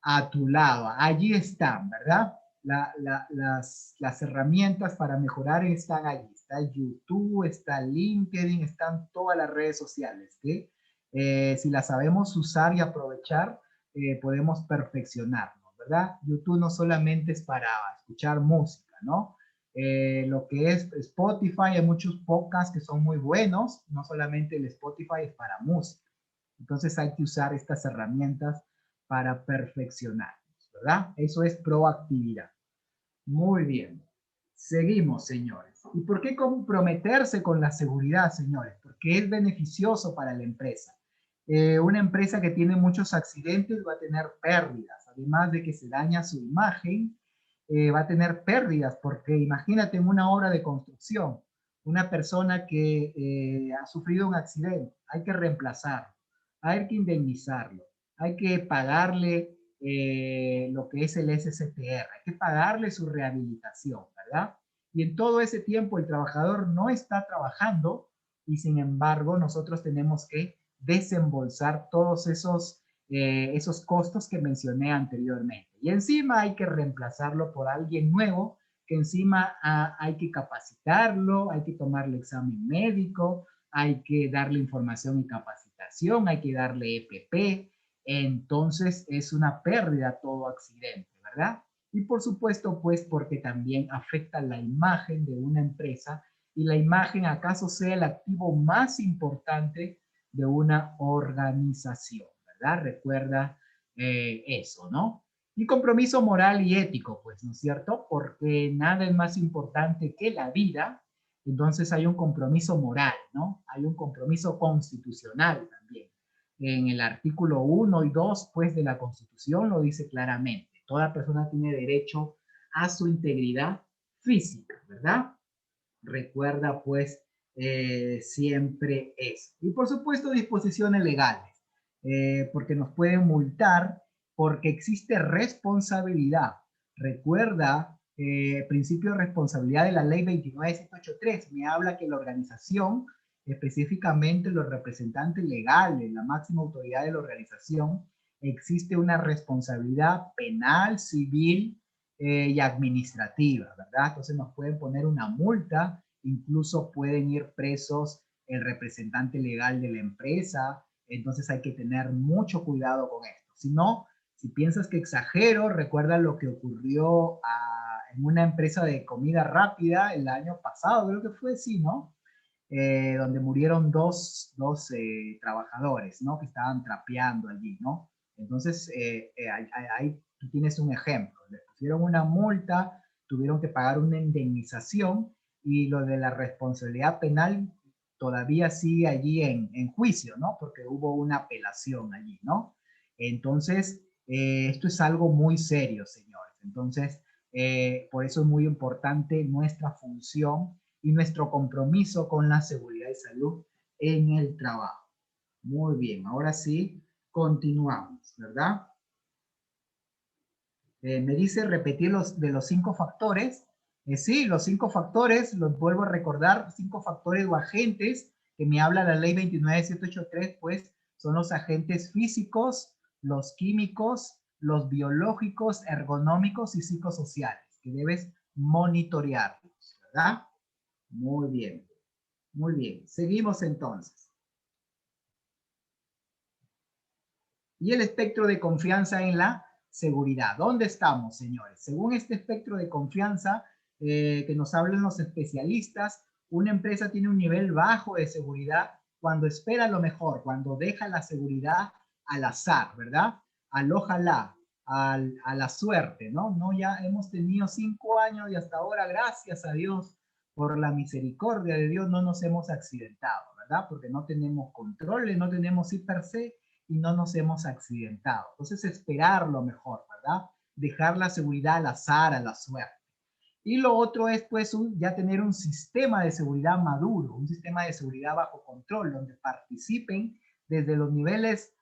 [SPEAKER 1] a tu lado. Allí están, ¿verdad? Las herramientas para mejorar están allí. Está YouTube, está LinkedIn, están todas las redes sociales que si las sabemos usar y aprovechar, podemos perfeccionarnos, ¿verdad? YouTube no solamente es para escuchar música, ¿no? Lo que es Spotify, hay muchos podcasts que son muy buenos, no solamente el Spotify es para música. Entonces hay que usar estas herramientas para perfeccionarnos, ¿verdad? Eso es proactividad. Muy bien. Seguimos, señores. ¿Y por qué comprometerse con la seguridad, señores? Porque es beneficioso para la empresa. Una empresa que tiene muchos accidentes va a tener pérdidas, además de que se daña su imagen, va a tener pérdidas, porque imagínate en una obra de construcción, una persona que ha sufrido un accidente, hay que reemplazarlo, hay que indemnizarlo, hay que pagarle lo que es el SCTR, hay que pagarle su rehabilitación, ¿verdad? Y en todo ese tiempo el trabajador no está trabajando y sin embargo nosotros tenemos que desembolsar todos esos costos que mencioné anteriormente. Y encima hay que reemplazarlo por alguien nuevo, que encima hay que capacitarlo, hay que tomarle examen médico, hay que darle información y capacitación, hay que darle EPP, entonces es una pérdida todo accidente, ¿verdad? Y por supuesto, pues porque también afecta la imagen de una empresa y la imagen acaso sea el activo más importante de una organización, ¿verdad? Recuerda eso, ¿no? Y compromiso moral y ético, pues, ¿no es cierto? Porque nada es más importante que la vida Entonces hay un compromiso moral, ¿no? Hay un compromiso constitucional también. En el artículo 1 y 2, pues, de la Constitución lo dice claramente. Toda persona tiene derecho a su integridad física, ¿verdad? Recuerda, pues, siempre eso. Y por supuesto, disposiciones legales, porque nos pueden multar porque existe responsabilidad. Recuerda, principio de responsabilidad de la ley 29783, me habla que la organización, específicamente los representantes legales, la máxima autoridad de la organización, existe una responsabilidad penal, civil, y administrativa, ¿verdad? Entonces nos pueden poner una multa, incluso pueden ir presos el representante legal de la empresa, entonces hay que tener mucho cuidado con esto. Si no, si piensas que exagero, recuerda lo que ocurrió en una empresa de comida rápida el año pasado, creo que fue, sí, ¿no? Donde murieron dos trabajadores, ¿no? Que estaban trapeando allí, ¿no? Entonces, ahí tú tienes un ejemplo. Les pusieron una multa, tuvieron que pagar una indemnización y lo de la responsabilidad penal todavía sigue allí en juicio, ¿no? Porque hubo una apelación allí, ¿no? Entonces, esto es algo muy serio, señores. Entonces, por eso es muy importante nuestra función y nuestro compromiso con la seguridad y salud en el trabajo. Muy bien, ahora sí, continuamos, ¿verdad? Me dice repetir de los 5 factores. Sí, los 5 factores, los vuelvo a recordar, 5 factores o agentes que me habla la ley 29783, pues son los agentes físicos, los químicos, los biológicos, ergonómicos y psicosociales, que debes monitorearlos, ¿verdad? Muy bien, muy bien. Seguimos entonces. Y el espectro de confianza en la seguridad. ¿Dónde estamos, señores? Según este espectro de confianza que nos hablan los especialistas, una empresa tiene un nivel bajo de seguridad cuando espera lo mejor, cuando deja la seguridad al azar, ¿verdad? Al ojalá, a la suerte, ¿no? No, ya hemos tenido 5 años y hasta ahora, gracias a Dios, por la misericordia de Dios, no nos hemos accidentado, ¿verdad? Porque no tenemos controles, no tenemos sí per se, y no nos hemos accidentado. Entonces, esperar lo mejor, ¿verdad? Dejar la seguridad al azar, a la suerte. Y lo otro es, pues, ya tener un sistema de seguridad maduro, un sistema de seguridad bajo control, donde participen desde los niveles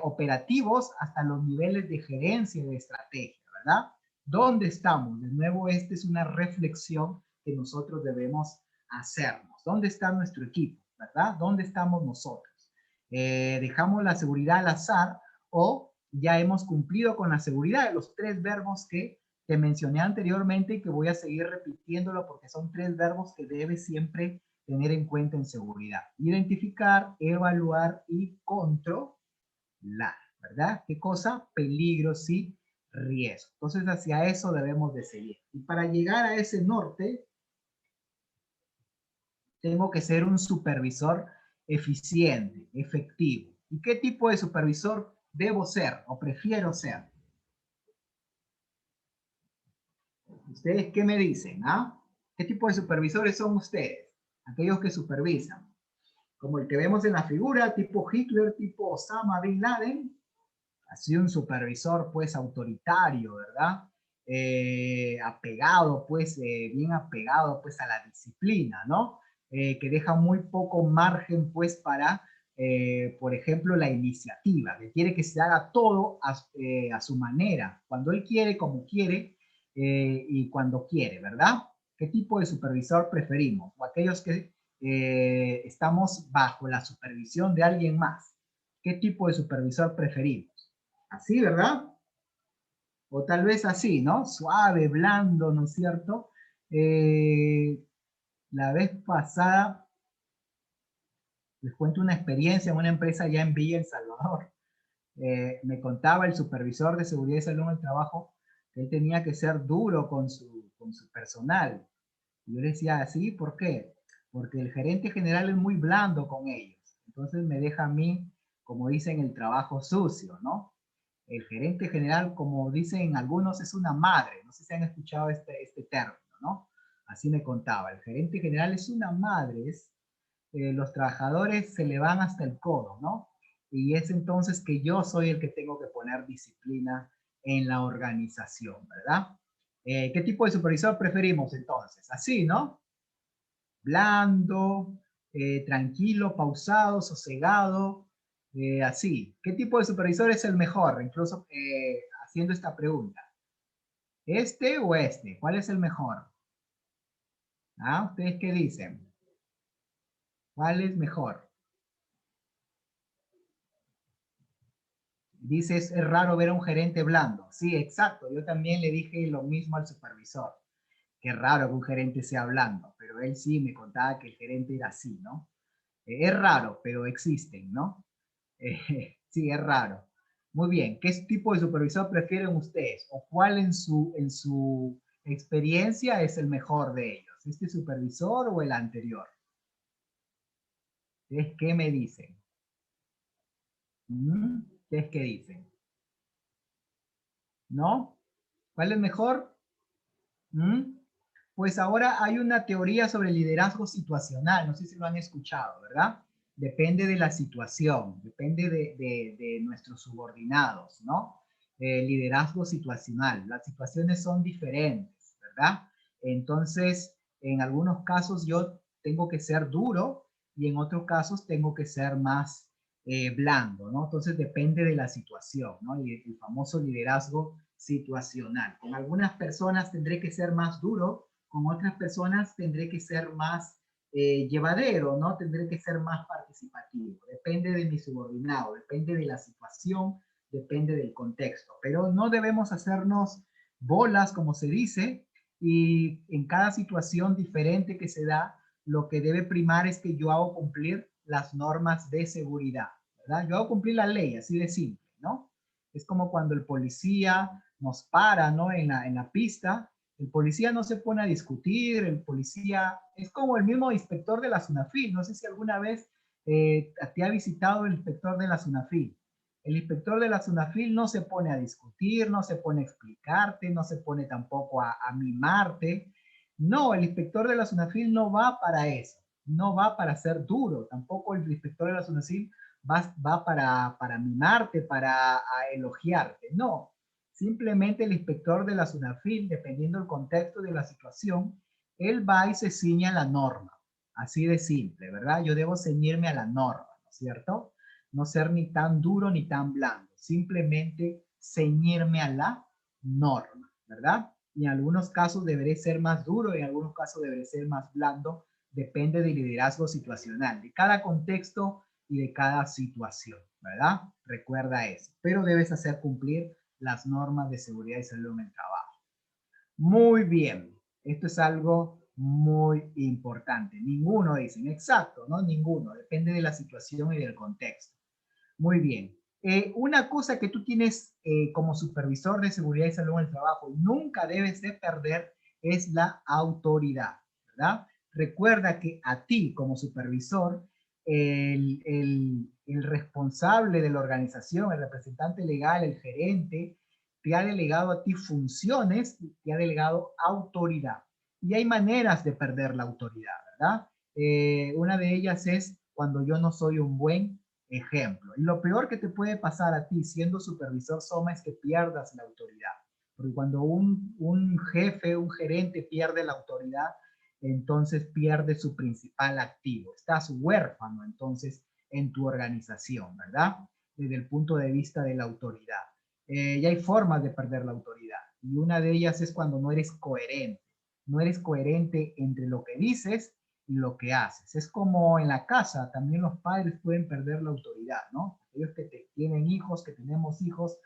[SPEAKER 1] operativos hasta los niveles de gerencia y de estrategia, ¿verdad? ¿Dónde estamos? De nuevo, esta es una reflexión que nosotros debemos hacernos. ¿Dónde está nuestro equipo, verdad? ¿Dónde estamos nosotros? Dejamos la seguridad al azar o ya hemos cumplido con la seguridad de los 3 verbos que te mencioné anteriormente y que voy a seguir repitiéndolo porque son 3 verbos que debes siempre tener en cuenta en seguridad. Identificar, evaluar y controlar, ¿verdad? ¿Qué cosa? Peligros y riesgos. Entonces hacia eso debemos de seguir. Y para llegar a ese norte, tengo que ser un supervisor eficiente, efectivo. ¿Y qué tipo de supervisor debo ser o prefiero ser? ¿Ustedes qué me dicen? ¿Ah? ¿Qué tipo de supervisores son ustedes? Aquellos que supervisan. Como el que vemos en la figura, tipo Hitler, tipo Osama Bin Laden, así un supervisor pues autoritario, ¿verdad? Apegado pues, bien apegado pues a la disciplina, ¿no? Que deja muy poco margen pues para, por ejemplo, la iniciativa, que quiere que se haga todo a su manera, cuando él quiere, como quiere y cuando quiere, ¿verdad? ¿Qué tipo de supervisor preferimos? O aquellos que estamos bajo la supervisión de alguien más. ¿Qué tipo de supervisor preferimos? Así, ¿verdad? O tal vez así, ¿no? Suave, blando, ¿no es cierto? La vez pasada les cuento una experiencia en una empresa ya en Villa El Salvador. Me contaba el supervisor de seguridad y salud en el trabajo que él tenía que ser duro con su personal. Y yo le decía, ¿así? ¿Por qué? Porque el gerente general es muy blando con ellos. Entonces me deja a mí, como dicen, el trabajo sucio, ¿no? El gerente general, como dicen algunos, es una madre. No sé si han escuchado este término, ¿no? Así me contaba. El gerente general es una madre, los trabajadores se le van hasta el codo, ¿no? Y es entonces que yo soy el que tengo que poner disciplina en la organización, ¿verdad? ¿Qué tipo de supervisor preferimos entonces? Así, ¿no? Blando, tranquilo, pausado, sosegado, así. ¿Qué tipo de supervisor es el mejor? Incluso haciendo esta pregunta. ¿Este o este? ¿Cuál es el mejor? ¿Ah? ¿Ustedes qué dicen? ¿Cuál es mejor? Dices, es raro ver a un gerente blando. Sí, exacto. Yo también le dije lo mismo al supervisor. Qué raro que un gerente sea blando, pero él sí me contaba que el gerente era así, ¿no? Es raro, pero existen, ¿no? Sí, es raro. Muy bien. ¿Qué tipo de supervisor prefieren ustedes? ¿O cuál en su experiencia es el mejor de ellos? ¿Este supervisor o el anterior? ¿Ustedes qué me dicen? ¿Ustedes qué dicen? ¿No? ¿Cuál es mejor? ¿Mm? Pues ahora hay una teoría sobre liderazgo situacional, no sé si lo han escuchado, ¿verdad? Depende de la situación, depende de nuestros subordinados, ¿no? Liderazgo situacional, las situaciones son diferentes, ¿verdad? Entonces, en algunos casos yo tengo que ser duro y en otros casos tengo que ser más blando, ¿no? Entonces depende de la situación, ¿no? Y el famoso liderazgo situacional. Con algunas personas tendré que ser más duro, con otras personas tendré que ser más llevadero, ¿no? Tendré que ser más participativo. Depende de mi subordinado, depende de la situación, depende del contexto. Pero no debemos hacernos bolas, como se dice, y en cada situación diferente que se da, lo que debe primar es que yo hago cumplir las normas de seguridad, ¿verdad? Yo hago cumplir la ley, así de simple, ¿no? Es como cuando el policía nos para, ¿no? En la pista, el policía no se pone a discutir, el policía es como el mismo inspector de la SUNAFIL. No sé si alguna vez te ha visitado el inspector de la SUNAFIL. El inspector de la SUNAFIL no se pone a discutir, no se pone a explicarte, no se pone tampoco a mimarte. No, el inspector de la SUNAFIL no va para eso, no va para ser duro, tampoco el inspector de la SUNAFIL va para mimarte, para elogiarte, no. Simplemente el inspector de la SUNAFIL, dependiendo del contexto de la situación, él va y se ciñe a la norma. Así de simple, ¿verdad? Yo debo ceñirme a la norma, ¿no es cierto? No ser ni tan duro ni tan blando, simplemente ceñirme a la norma, ¿verdad? Y en algunos casos deberé ser más duro, y en algunos casos deberé ser más blando, depende del liderazgo situacional, de cada contexto y de cada situación, ¿verdad? Recuerda eso, pero debes hacer cumplir las normas de seguridad y salud en el trabajo. Muy bien, esto es algo muy importante. Ninguno dicen, exacto, ¿no? Ninguno, depende de la situación y del contexto. Muy bien. Una cosa que tú tienes como supervisor de seguridad y salud en el trabajo y nunca debes de perder es la autoridad, ¿verdad? Recuerda que a ti como supervisor, el responsable de la organización, el representante legal, el gerente, te ha delegado a ti funciones, te ha delegado autoridad. Y hay maneras de perder la autoridad, ¿verdad? Una de ellas es cuando yo no soy un buen ejemplo. Y lo peor que te puede pasar a ti siendo supervisor SOMA es que pierdas la autoridad. Porque cuando un jefe, un gerente pierde la autoridad, entonces pierde su principal activo. Estás huérfano entonces en tu organización, ¿verdad? Desde el punto de vista de la autoridad. Y hay formas de perder la autoridad. Y una de ellas es cuando no eres coherente. No eres coherente entre lo que dices y lo que haces. Es como en la casa, también los padres pueden perder la autoridad, ¿no? Aquellos que tienen hijos, que tenemos hijos,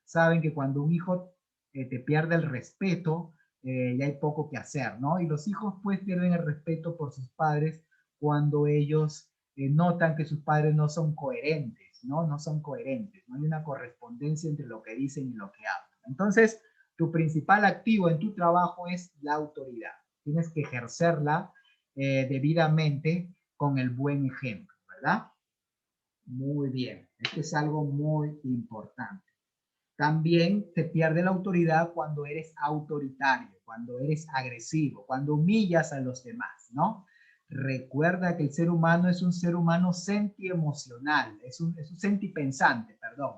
[SPEAKER 1] saben que cuando un hijo te pierde el respeto, ya hay poco que hacer, ¿no? Y los hijos pues pierden el respeto por sus padres cuando ellos notan que sus padres no son coherentes, ¿no? No son coherentes, no hay una correspondencia entre lo que dicen y lo que hablan. Entonces, tu principal activo en tu trabajo es la autoridad. Tienes que ejercerla debidamente con el buen ejemplo, ¿verdad? Muy bien, esto es algo muy importante. También te pierde la autoridad cuando eres autoritario, cuando eres agresivo, cuando humillas a los demás, ¿no? Recuerda que el ser humano es un ser humano sentiemocional, es un sentipensante, perdón.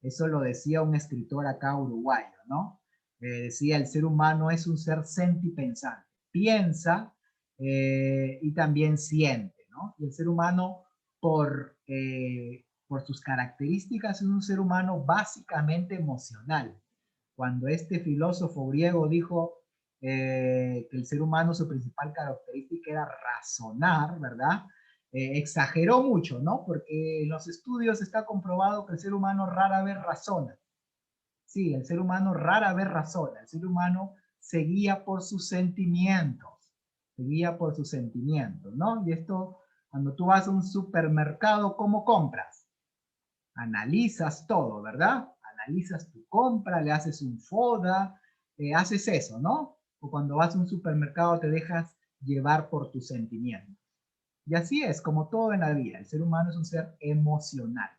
[SPEAKER 1] Eso lo decía un escritor acá uruguayo, ¿no? Decía, el ser humano es un ser sentipensante. Piensa y también siente, ¿no? Y el ser humano, por sus características, es un ser humano básicamente emocional. Cuando este filósofo griego dijo que el ser humano, su principal característica era razonar, ¿verdad? Exageró mucho, ¿no? Porque en los estudios está comprobado que el ser humano rara vez razona. Sí, el ser humano rara vez razona. El ser humano se guía por sus sentimientos. Se guía por sus sentimientos, ¿no? Y esto, cuando tú vas a un supermercado, ¿cómo compras? Analizas todo, ¿verdad? Analizas tu compra, le haces un FODA, haces eso, ¿no? O cuando vas a un supermercado te dejas llevar por tus sentimientos. Y así es, como todo en la vida, el ser humano es un ser emocional,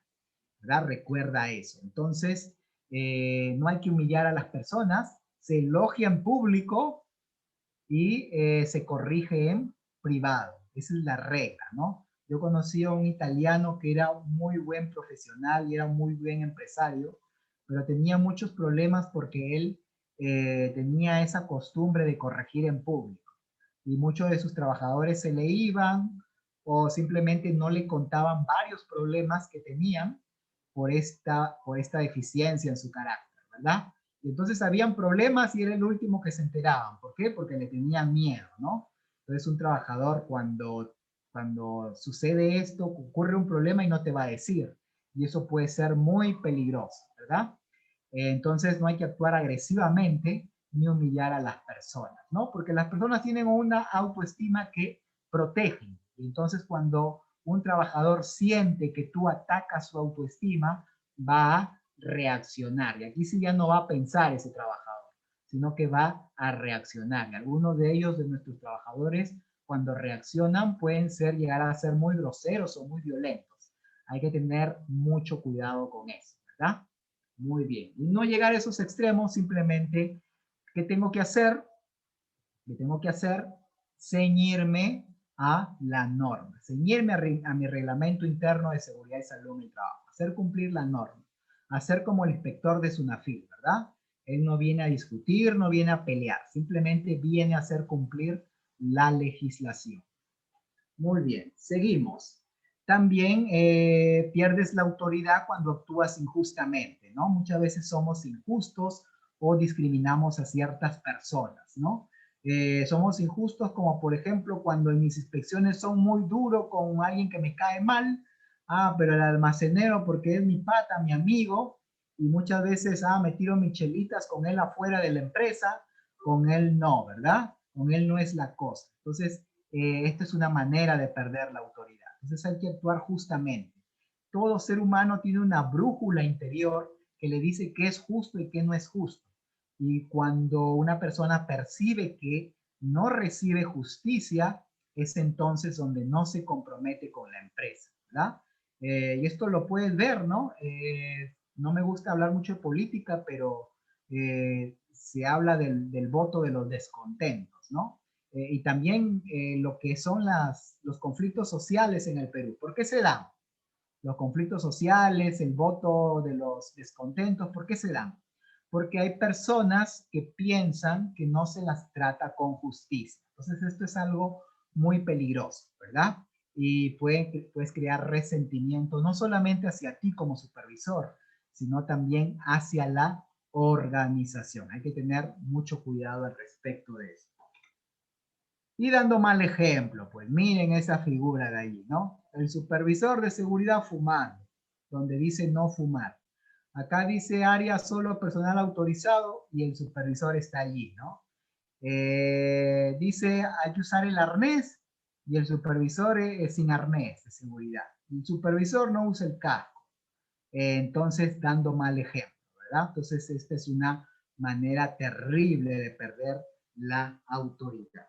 [SPEAKER 1] ¿verdad? Recuerda eso. Entonces, no hay que humillar a las personas, se elogia en público y se corrige en privado. Esa es la regla, ¿no? Yo conocí a un italiano que era un muy buen profesional y era un muy buen empresario, pero tenía muchos problemas porque él tenía esa costumbre de corregir en público y muchos de sus trabajadores se le iban o simplemente no le contaban varios problemas que tenían por esta deficiencia en su carácter, ¿verdad? Y entonces habían problemas y era el último que se enteraban. ¿Por qué? Porque le tenían miedo, ¿no? Entonces un trabajador cuando sucede esto, ocurre un problema y no te va a decir. Y eso puede ser muy peligroso, ¿verdad? Entonces no hay que actuar agresivamente ni humillar a las personas, ¿no? Porque las personas tienen una autoestima que protegen. Y entonces cuando un trabajador siente que tú atacas su autoestima, va a reaccionar. Y aquí sí ya no va a pensar ese trabajador, sino que va a reaccionar. Y algunos de ellos, de nuestros trabajadores, cuando reaccionan, pueden llegar a ser muy groseros o muy violentos. Hay que tener mucho cuidado con eso, ¿verdad? Muy bien. Y no llegar a esos extremos, simplemente, ¿qué tengo que hacer? ¿Qué tengo que hacer? Ceñirme a la norma, ceñirme a mi reglamento interno de seguridad y salud en el trabajo, hacer cumplir la norma, hacer como el inspector de SUNAFIL, ¿verdad? Él no viene a discutir, no viene a pelear, simplemente viene a hacer cumplir la legislación. Muy bien, seguimos. También pierdes la autoridad cuando actúas injustamente, ¿no? Muchas veces somos injustos o discriminamos a ciertas personas, ¿no? Somos injustos como por ejemplo cuando en mis inspecciones son muy duros con alguien que me cae mal, pero el almacenero porque es mi pata, mi amigo, y muchas veces, me tiro mis chelitas con él afuera de la empresa, con él no, ¿verdad? Con él no es la cosa. Entonces, esta es una manera de perder la autoridad. Entonces hay que actuar justamente. Todo ser humano tiene una brújula interior que le dice qué es justo y qué no es justo. Y cuando una persona percibe que no recibe justicia, es entonces donde no se compromete con la empresa, ¿verdad? Y esto lo puedes ver, ¿no? No me gusta hablar mucho de política, pero se habla del voto de los descontentos, ¿no? Y también lo que son los conflictos sociales en el Perú. ¿Por qué se dan? Los conflictos sociales, el voto de los descontentos, ¿por qué se dan? Porque hay personas que piensan que no se las trata con justicia. Entonces esto es algo muy peligroso, ¿verdad? Y puedes crear resentimiento no solamente hacia ti como supervisor, sino también hacia la organización. Hay que tener mucho cuidado al respecto de eso. Y dando mal ejemplo, pues miren esa figura de ahí, ¿no? El supervisor de seguridad fumando, donde dice no fumar. Acá dice área solo personal autorizado y el supervisor está allí, ¿no? Dice hay que usar el arnés y el supervisor es sin arnés de seguridad. El supervisor no usa el casco. Entonces, dando mal ejemplo, ¿verdad? Entonces, esta es una manera terrible de perder la autoridad.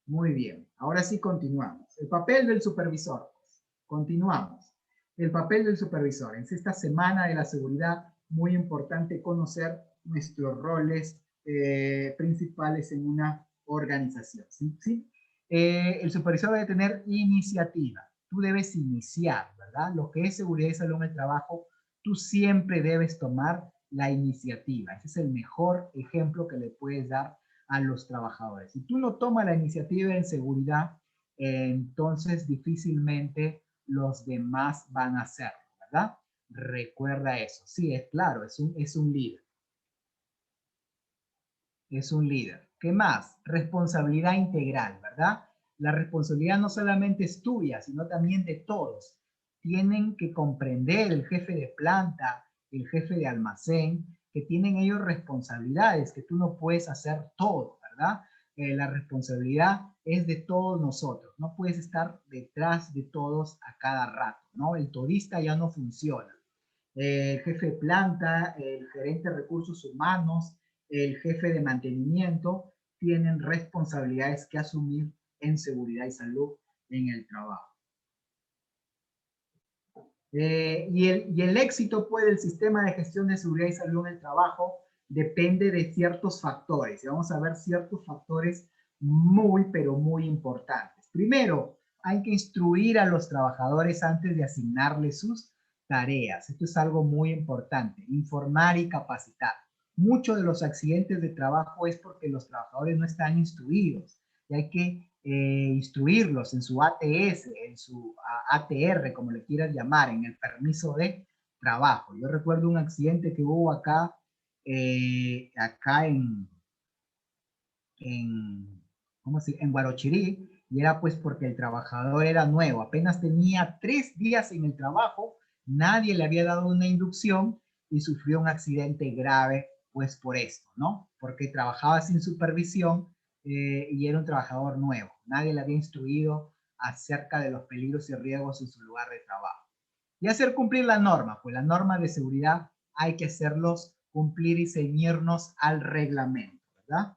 [SPEAKER 1] Muy bien, ahora sí continuamos. El papel del supervisor. Continuamos. El papel del supervisor. En esta semana de la seguridad muy importante conocer nuestros roles principales en una organización. ¿Sí? ¿Sí? El supervisor debe tener iniciativa. Tú debes iniciar, ¿verdad? Lo que es seguridad y salud en el trabajo, tú siempre debes tomar la iniciativa. Ese es el mejor ejemplo que le puedes dar a los trabajadores. Si tú no tomas la iniciativa en seguridad, entonces difícilmente los demás van a hacerlo, ¿verdad? Recuerda eso. Sí, es claro, es un líder. Es un líder. ¿Qué más? Responsabilidad integral, ¿verdad? La responsabilidad no solamente es tuya, sino también de todos. Tienen que comprender el jefe de planta, el jefe de almacén, que tienen ellos responsabilidades, que tú no puedes hacer todo, ¿verdad? La responsabilidad es de todos nosotros. No puedes estar detrás de todos a cada rato, ¿no? El todista ya no funciona. El jefe de planta, el gerente de recursos humanos, el jefe de mantenimiento, tienen responsabilidades que asumir en seguridad y salud en el trabajo. Y el éxito pues, del sistema de gestión de seguridad y salud en el trabajo depende de ciertos factores. Y vamos a ver ciertos factores muy, pero muy importantes. Primero, hay que instruir a los trabajadores antes de asignarles sus tareas. Esto es algo muy importante. Informar y capacitar. Muchos de los accidentes de trabajo es porque los trabajadores no están instruidos. Y hay que instruirlos en su ATS, en su ATR, como le quieras llamar, en el permiso de trabajo. Yo recuerdo un accidente que hubo acá ¿cómo se, en Guarochirí, y era pues porque el trabajador era nuevo, apenas tenía 3 días en el trabajo, nadie le había dado una inducción y sufrió un accidente grave pues por esto, ¿no? Porque trabajaba sin supervisión y era un trabajador nuevo, nadie le había instruido acerca de los peligros y riesgos en su lugar de trabajo. Y hacer cumplir la norma, pues la norma de seguridad hay que hacerlos cumplir y ceñirnos al reglamento, ¿verdad?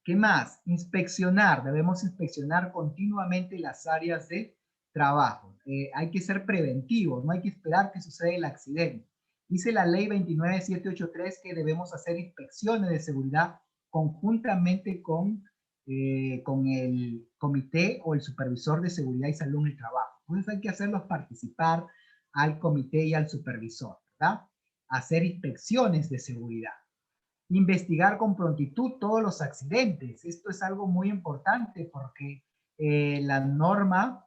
[SPEAKER 1] ¿Qué más? Inspeccionar. Debemos inspeccionar continuamente las áreas de trabajo. Hay que ser preventivos, no hay que esperar que suceda el accidente. Dice la ley 29783 que debemos hacer inspecciones de seguridad conjuntamente con el comité o el supervisor de seguridad y salud en el trabajo. Entonces hay que hacerlos participar al comité y al supervisor, ¿verdad? Hacer inspecciones de seguridad. Investigar con prontitud todos los accidentes. Esto es algo muy importante porque la norma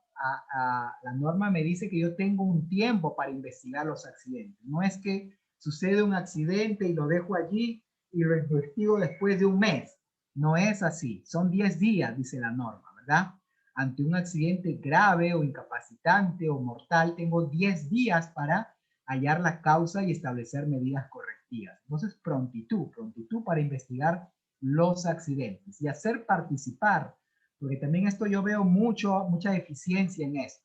[SPEAKER 1] me dice que yo tengo un tiempo para investigar los accidentes. No es que sucede un accidente y lo dejo allí y lo investigo después de un mes. No es así. Son 10 días, dice la norma, ¿verdad? Ante un accidente grave o incapacitante o mortal, tengo 10 días para hallar la causa y establecer medidas correctivas. Entonces, prontitud para investigar los accidentes y hacer participar, porque también esto yo veo mucha eficiencia en esto.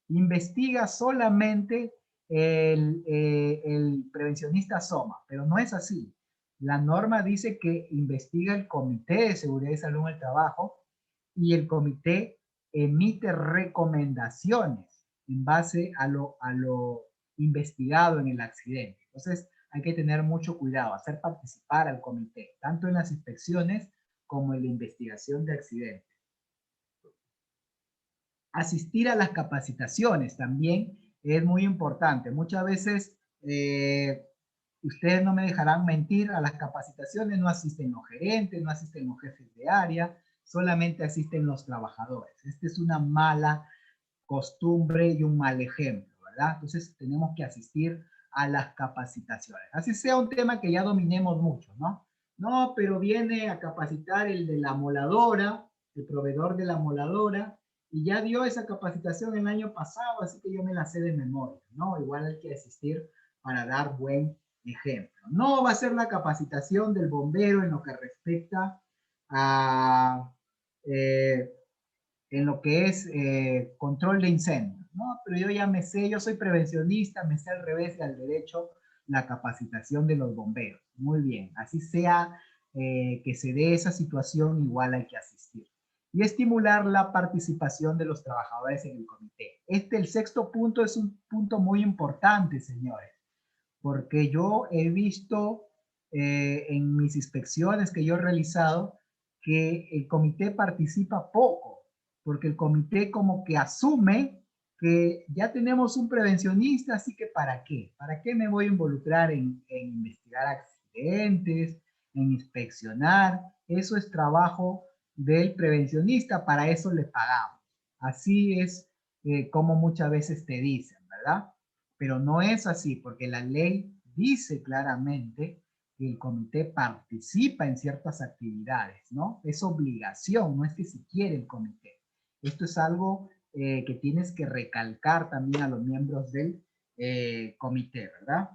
[SPEAKER 1] Investiga solamente el prevencionista SOMA, pero no es así. La norma dice que investiga el Comité de Seguridad y Salud en el Trabajo y el comité emite recomendaciones en base a lo investigado en el accidente. Entonces, hay que tener mucho cuidado, hacer participar al comité, tanto en las inspecciones como en la investigación de accidentes. Asistir a las capacitaciones también es muy importante. Muchas veces, ustedes no me dejarán mentir, a las capacitaciones no asisten los gerentes, no asisten los jefes de área, solamente asisten los trabajadores. Esta es una mala costumbre y un mal ejemplo, ¿verdad? Entonces tenemos que asistir a las capacitaciones. Así sea un tema que ya dominemos mucho, ¿no? No, pero viene a capacitar el de la moladora, el proveedor de la moladora, y ya dio esa capacitación el año pasado, así que yo me la sé de memoria, ¿no? Igual hay que asistir para dar buen ejemplo. No va a ser la capacitación del bombero en lo que respecta a en lo que es control de incendios, ¿no? Pero yo ya me sé, yo soy prevencionista, me sé al revés y al derecho la capacitación de los bomberos. Muy bien, así sea que se dé esa situación, igual hay que asistir. Y estimular la participación de los trabajadores en el comité. El sexto punto es un punto muy importante, señores. porque yo he visto en mis inspecciones que yo he realizado que el comité participa poco, porque el comité como que asume que ya tenemos un prevencionista, así que ¿para qué? ¿Para qué me voy a involucrar en investigar accidentes, en inspeccionar? Eso es trabajo del prevencionista, para eso le pagamos. Así es como muchas veces te dicen, ¿verdad? Pero no es así, porque la ley dice claramente que el comité participa en ciertas actividades, ¿no? Es obligación, no es que si quiere el comité. Esto es algo que tienes que recalcar también a los miembros del comité, ¿verdad?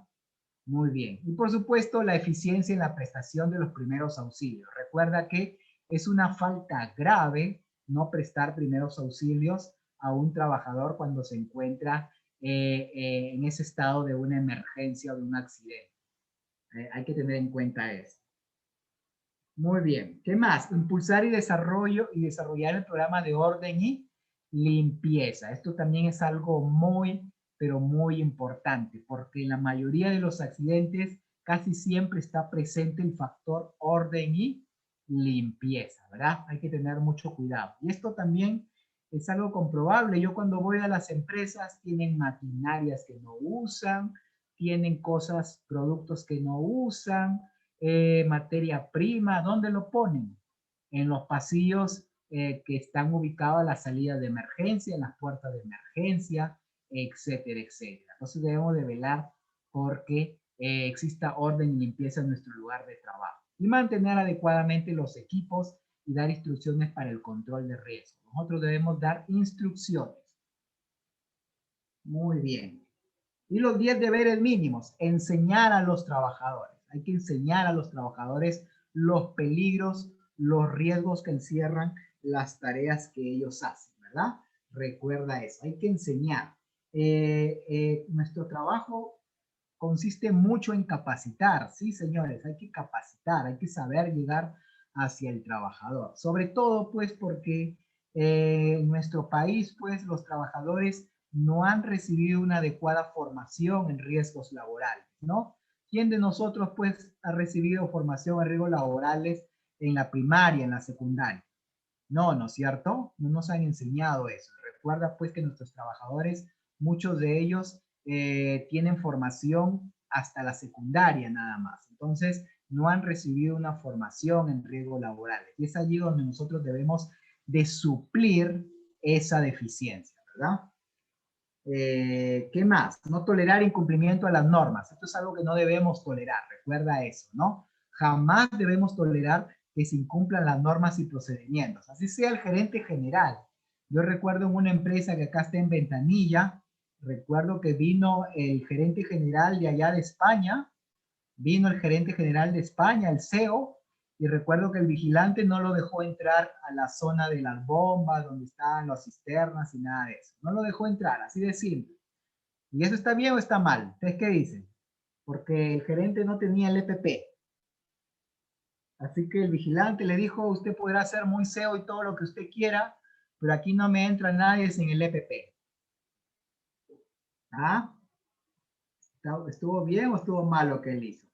[SPEAKER 1] Muy bien. Y por supuesto, la eficiencia en la prestación de los primeros auxilios. Recuerda que es una falta grave no prestar primeros auxilios a un trabajador cuando se encuentra en ese estado de una emergencia o de un accidente. Hay que tener en cuenta eso. Muy bien. ¿Qué más? Impulsar y desarrollar el programa de orden y limpieza. Esto también es algo muy, pero muy importante, porque en la mayoría de los accidentes casi siempre está presente el factor orden y limpieza, ¿verdad? Hay que tener mucho cuidado. Y esto también es algo comprobable. Yo cuando voy a las empresas tienen maquinarias que no usan, tienen cosas, productos que no usan, materia prima, ¿dónde lo ponen? En los pasillos que están ubicados a la salida de emergencia, en las puertas de emergencia, etcétera, etcétera. Entonces debemos de velar porque exista orden y limpieza en nuestro lugar de trabajo y mantener adecuadamente los equipos y dar instrucciones para el control de riesgo. Nosotros debemos dar instrucciones. Muy bien. Y los 10 deberes mínimos, enseñar a los trabajadores. Hay que enseñar a los trabajadores los peligros, los riesgos que encierran las tareas que ellos hacen, ¿verdad? Recuerda eso, hay que enseñar. Nuestro trabajo consiste mucho en capacitar, sí, señores, hay que capacitar, hay que saber llegar hacia el trabajador. Sobre todo, pues, porque en nuestro país, pues, los trabajadores no han recibido una adecuada formación en riesgos laborales, ¿no? ¿Quién de nosotros, pues, ha recibido formación en riesgos laborales en la primaria, en la secundaria? No, ¿no es cierto? No nos han enseñado eso. Recuerda, pues, que nuestros trabajadores, muchos de ellos tienen formación hasta la secundaria nada más. Entonces, no han recibido una formación en riesgos laborales. Y es allí donde nosotros debemos de suplir esa deficiencia, ¿verdad? ¿Qué más? No tolerar incumplimiento a las normas. Esto es algo que no debemos tolerar, recuerda eso, ¿no? Jamás debemos tolerar que se incumplan las normas y procedimientos, así sea el gerente general. Yo recuerdo en una empresa que acá está en Ventanilla, recuerdo que vino el gerente general de allá de España, vino el gerente general de España, el CEO, y recuerdo que el vigilante no lo dejó entrar a la zona de las bombas, donde estaban las cisternas y nada de eso. No lo dejó entrar, así de simple. ¿Y eso está bien o está mal? ¿Ustedes qué dicen? Porque el gerente no tenía el EPP. Así que el vigilante le dijo, usted podrá ser muy CEO y todo lo que usted quiera, pero aquí no me entra nadie sin el EPP. ¿Ah? ¿Estuvo bien o estuvo mal lo que él hizo?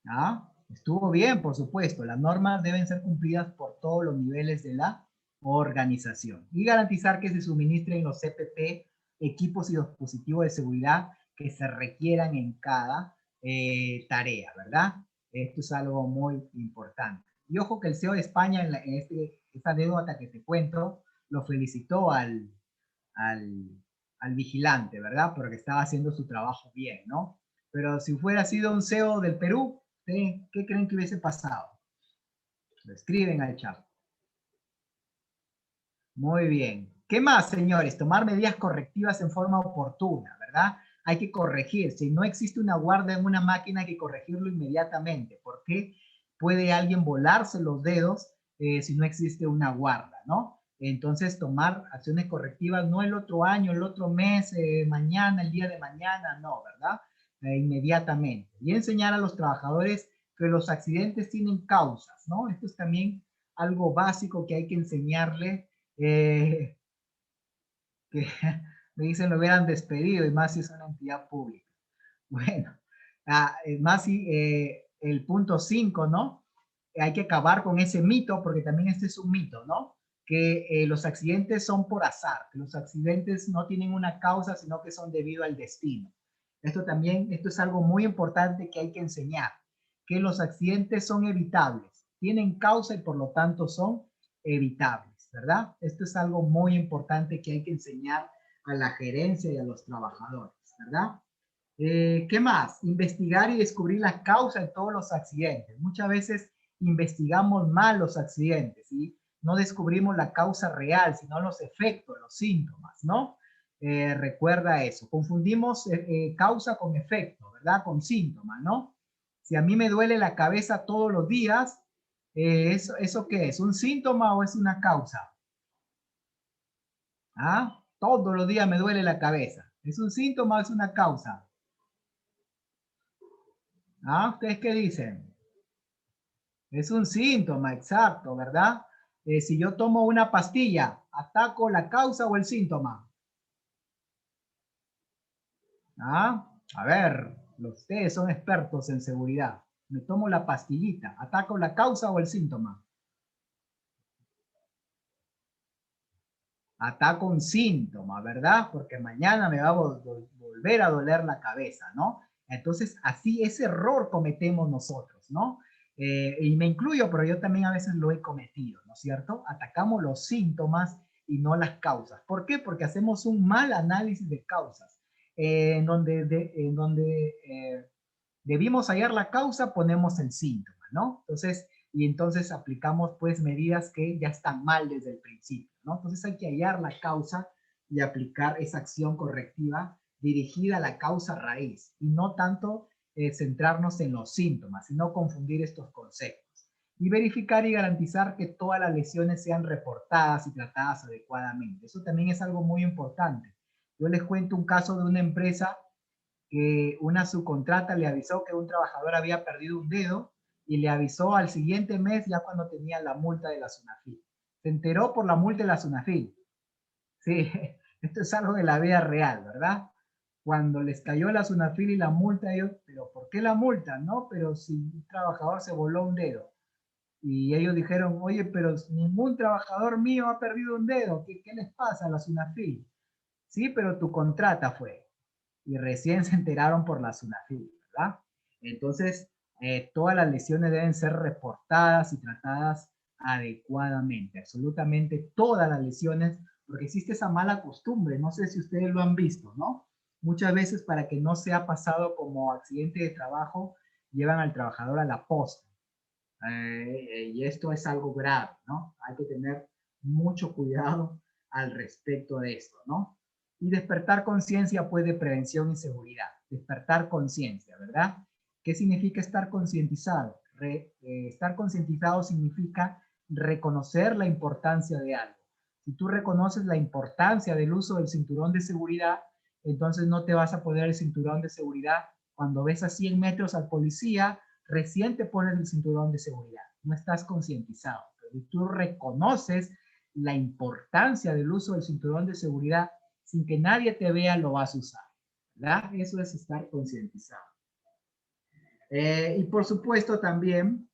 [SPEAKER 1] ¿Ah? Estuvo bien, por supuesto. Las normas deben ser cumplidas por todos los niveles de la organización y garantizar que se suministren los CPP, equipos y dispositivos de seguridad que se requieran en cada tarea, ¿verdad? Esto es algo muy importante. Y ojo que el CEO de España, esta anécdota que te cuento, lo felicitó al, al vigilante, ¿verdad? Porque estaba haciendo su trabajo bien, ¿no? Pero si fuera sido un CEO del Perú, ¿qué creen que hubiese pasado? Lo escriben al chat. Muy bien. ¿Qué más, señores? Tomar medidas correctivas en forma oportuna, ¿verdad? Hay que corregir. Si no existe una guarda en una máquina, hay que corregirlo inmediatamente. ¿Por qué puede alguien volarse los dedos si no existe una guarda, ¿no? Entonces, tomar acciones correctivas no el otro año, el otro mes, mañana, el día de mañana, no, ¿verdad? Inmediatamente. Y enseñar a los trabajadores que los accidentes tienen causas, ¿no? Esto es también algo básico que hay que enseñarle que Me dicen lo hubieran despedido, y más si es una entidad pública. Bueno, más si el punto 5, ¿no? Hay que acabar con ese mito, porque también este es un mito, ¿no? Que los accidentes son por azar, que los accidentes no tienen una causa, sino que son debido al destino. Esto es algo muy importante que hay que enseñar, que los accidentes son evitables, tienen causa y por lo tanto son evitables, ¿verdad? Esto es algo muy importante que hay que enseñar a la gerencia y a los trabajadores, ¿verdad? ¿Qué más? Investigar y descubrir la causa de todos los accidentes. Muchas veces investigamos mal los accidentes y no descubrimos la causa real, sino los efectos, los síntomas, ¿no? Recuerda eso. Confundimos causa con efecto, ¿verdad? Con síntoma, ¿no? Si a mí me duele la cabeza todos los días, ¿eso qué es? ¿Un síntoma o es una causa? ¿Ah? Todos los días me duele la cabeza. ¿Es un síntoma o es una causa? ¿Ah? ¿Ustedes qué dicen? Es un síntoma, exacto, ¿verdad? Si yo tomo una pastilla, ¿ataco la causa o el síntoma? ¿Ah? A ver, ustedes son expertos en seguridad. Me tomo la pastillita, ¿ataco la causa o el síntoma? Ataco un síntoma, ¿verdad? Porque mañana me va a volver a doler la cabeza, ¿no? Entonces, así ese error cometemos nosotros, ¿no? Y me incluyo, pero yo también a veces lo he cometido, ¿no es cierto? Atacamos los síntomas y no las causas. ¿Por qué? Porque hacemos un mal análisis de causas. En donde debimos hallar la causa, ponemos el síntoma, ¿no? Entonces aplicamos pues medidas que ya están mal desde el principio, ¿no? Entonces hay que hallar la causa y aplicar esa acción correctiva dirigida a la causa raíz y no tanto centrarnos en los síntomas, sino confundir estos conceptos. Y verificar y garantizar que todas las lesiones sean reportadas y tratadas adecuadamente. Eso también es algo muy importante. Yo les cuento un caso de una empresa que una subcontrata le avisó que un trabajador había perdido un dedo y le avisó al siguiente mes ya cuando tenía la multa de la SUNAFIL. Se enteró por la multa de la SUNAFIL. Sí, esto es algo de la vida real, ¿verdad? Cuando les cayó la SUNAFIL y la multa, ellos, pero ¿por qué la multa? No, pero si un trabajador se voló un dedo. Y ellos dijeron, oye, pero ningún trabajador mío ha perdido un dedo. ¿Qué les pasa a la SUNAFIL? Sí, pero tu contrata fue y recién se enteraron por la SUNAFIL, ¿verdad? Entonces, todas las lesiones deben ser reportadas y tratadas adecuadamente, absolutamente todas las lesiones, porque existe esa mala costumbre, no sé si ustedes lo han visto, ¿no? Muchas veces para que no sea pasado como accidente de trabajo, llevan al trabajador a la posta. Y esto es algo grave, ¿no? Hay que tener mucho cuidado al respecto de esto, ¿no? Y despertar conciencia, pues, de prevención y seguridad. Despertar conciencia, ¿verdad? ¿Qué significa estar concientizado? Estar concientizado significa reconocer la importancia de algo. Si tú reconoces la importancia del uso del cinturón de seguridad, entonces no te vas a poner el cinturón de seguridad cuando ves a 100 metros al policía, recién te pones el cinturón de seguridad. No estás concientizado. Pero tú reconoces la importancia del uso del cinturón de seguridad, sin que nadie te vea, lo vas a usar, ¿verdad? Eso es estar concientizado. Y por supuesto también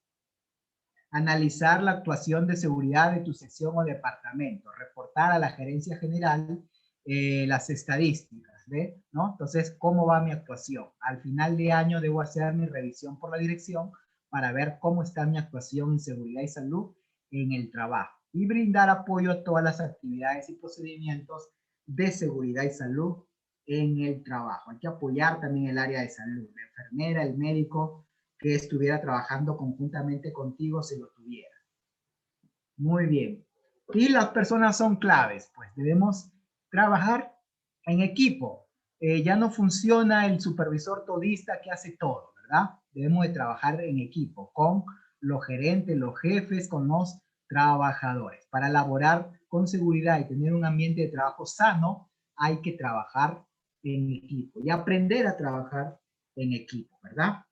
[SPEAKER 1] analizar la actuación de seguridad de tu sección o departamento, reportar a la gerencia general las estadísticas, ¿ve? ¿No? Entonces, ¿cómo va mi actuación? Al final de año debo hacer mi revisión por la dirección para ver cómo está mi actuación en seguridad y salud en el trabajo y brindar apoyo a todas las actividades y procedimientos de seguridad y salud en el trabajo. Hay que apoyar también el área de salud, la enfermera, el médico, que estuviera trabajando conjuntamente contigo si lo tuviera. Muy bien. Y las personas son claves, pues debemos trabajar en equipo. Ya no funciona el supervisor todista que hace todo, ¿verdad? Debemos de trabajar en equipo con los gerentes, los jefes, con los trabajadores. Para elaborar con seguridad y tener un ambiente de trabajo sano, hay que trabajar en equipo y aprender a trabajar en equipo, ¿verdad?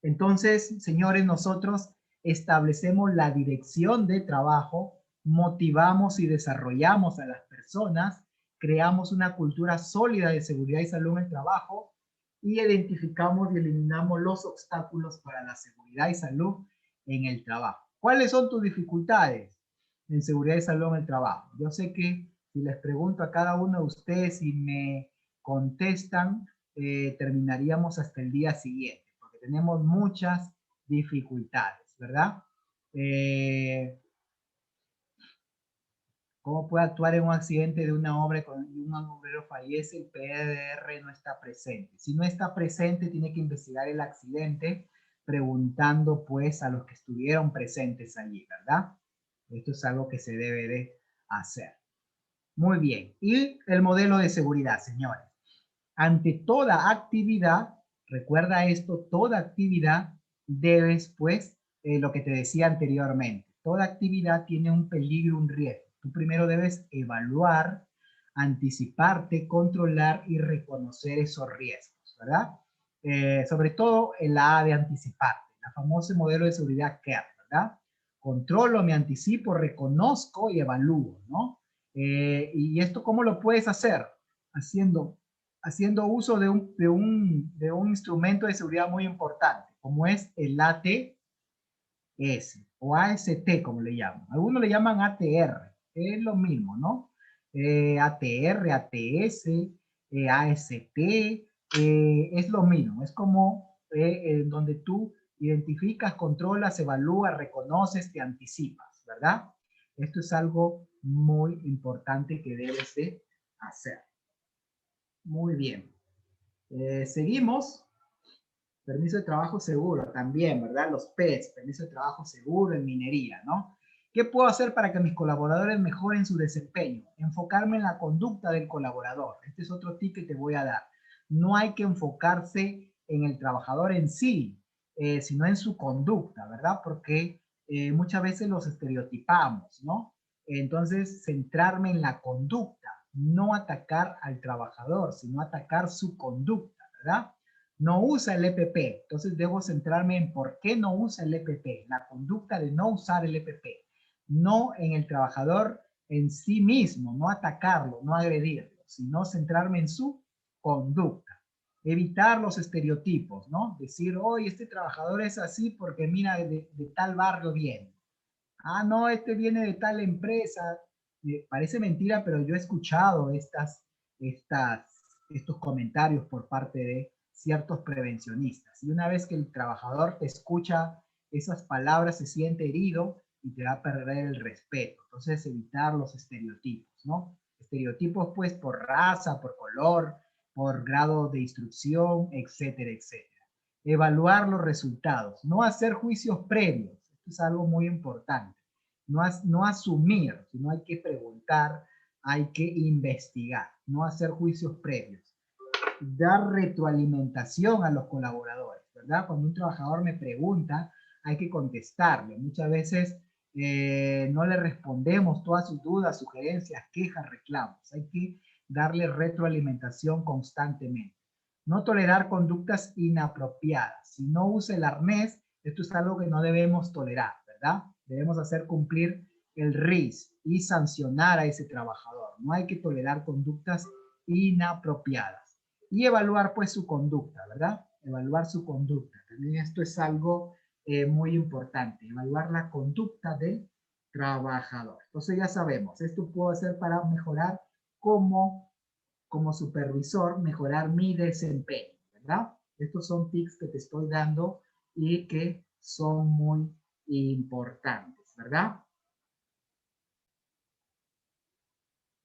[SPEAKER 1] Entonces, señores, nosotros establecemos la dirección de trabajo, motivamos y desarrollamos a las personas creamos una cultura sólida de seguridad y salud en el trabajo y identificamos y eliminamos los obstáculos para la seguridad y salud en el trabajo. ¿Cuáles son tus dificultades en seguridad y salud en el trabajo? Yo sé que si les pregunto a cada uno de ustedes y me contestan, terminaríamos hasta el día siguiente, porque tenemos muchas dificultades, ¿verdad? ¿Cómo puede actuar en un accidente de una obra cuando un obrero fallece? El PDR no está presente. Si no está presente, tiene que investigar el accidente preguntando pues a los que estuvieron presentes allí, ¿verdad? Esto es algo que se debe de hacer. Muy bien. Y el modelo de seguridad, señores. Ante toda actividad, recuerda esto, toda actividad debes pues, lo que te decía anteriormente, toda actividad tiene un peligro, un riesgo. Tú primero debes evaluar, anticiparte, controlar y reconocer esos riesgos, ¿verdad? Sobre todo en la A de anticiparte, la famosa modelo de seguridad CARE, ¿verdad? Controlo, me anticipo, reconozco y evalúo, ¿no? ¿Y esto cómo lo puedes hacer? Haciendo uso de un instrumento de seguridad muy importante, como es el ATS o AST, como le llaman. Algunos le llaman ATR, es lo mismo, ¿no? ATR, ATS, AST, es lo mismo, es como donde tú identificas, controlas, evalúas, reconoces, te anticipas, ¿verdad? Esto es algo muy importante que debes de hacer. Muy bien. Seguimos. Permiso de trabajo seguro también, ¿verdad? Los PES, permiso de trabajo seguro en minería, ¿no? ¿Qué puedo hacer para que mis colaboradores mejoren su desempeño? Enfocarme en la conducta del colaborador. Este es otro tip que te voy a dar. No hay que enfocarse en el trabajador en sí, sino en su conducta, ¿verdad? Porque muchas veces los estereotipamos, ¿no? Entonces, centrarme en la conducta, no atacar al trabajador, sino atacar su conducta, ¿verdad? No usa el EPP, entonces debo centrarme en por qué no usa el EPP, la conducta de no usar el EPP, no en el trabajador en sí mismo, no atacarlo, no agredirlo, sino centrarme en su conducta. Evitar los estereotipos, ¿no? Decir, hoy este trabajador es así porque mira, de tal barrio viene. Ah, no, este viene de tal empresa. Parece mentira, pero yo he escuchado estos comentarios por parte de ciertos prevencionistas. Y una vez que el trabajador te escucha esas palabras, se siente herido y te va a perder el respeto. Entonces, evitar los estereotipos, ¿no? Estereotipos, pues, por raza, por color, por grado de instrucción, etcétera, etcétera. Evaluar los resultados, no hacer juicios previos. Esto es algo muy importante. No asumir, sino hay que preguntar, hay que investigar, no hacer juicios previos. Dar retroalimentación a los colaboradores, ¿verdad? Cuando un trabajador me pregunta, hay que contestarle. Muchas veces no le respondemos todas sus dudas, sugerencias, quejas, reclamos. Hay que darle retroalimentación constantemente. No tolerar conductas inapropiadas. Si no usa el arnés, esto es algo que no debemos tolerar, ¿verdad? Debemos hacer cumplir el RIS y sancionar a ese trabajador. No hay que tolerar conductas inapropiadas. Y evaluar pues su conducta, ¿verdad? Evaluar su conducta. También esto es algo muy importante, evaluar la conducta del trabajador. Entonces ya sabemos, esto puedo hacer para mejorar como supervisor, mejorar mi desempeño, ¿verdad? Estos son tips que te estoy dando y que son muy importantes, ¿verdad?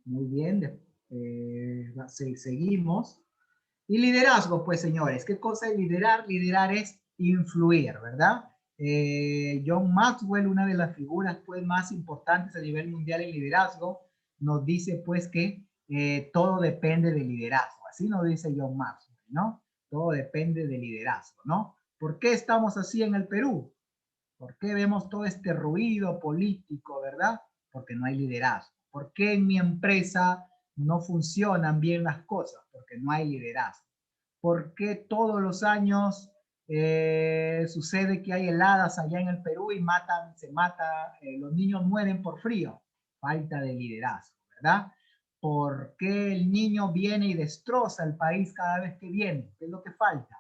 [SPEAKER 1] Muy bien, seguimos. Y liderazgo, pues señores, ¿qué cosa es liderar? Liderar es influir, ¿verdad? John Maxwell, una de las figuras pues más importantes a nivel mundial en liderazgo, nos dice pues que todo depende del liderazgo, así nos dice John Maxwell, ¿no? Todo depende del liderazgo, ¿no? ¿Por qué estamos así en el Perú? ¿Por qué vemos todo este ruido político, verdad? Porque no hay liderazgo. ¿Por qué en mi empresa no funcionan bien las cosas? Porque no hay liderazgo. ¿Por qué todos los años sucede que hay heladas allá en el Perú y los niños mueren por frío? Falta de liderazgo, ¿verdad? ¿Por qué el niño viene y destroza el país cada vez que viene? ¿Qué es lo que falta?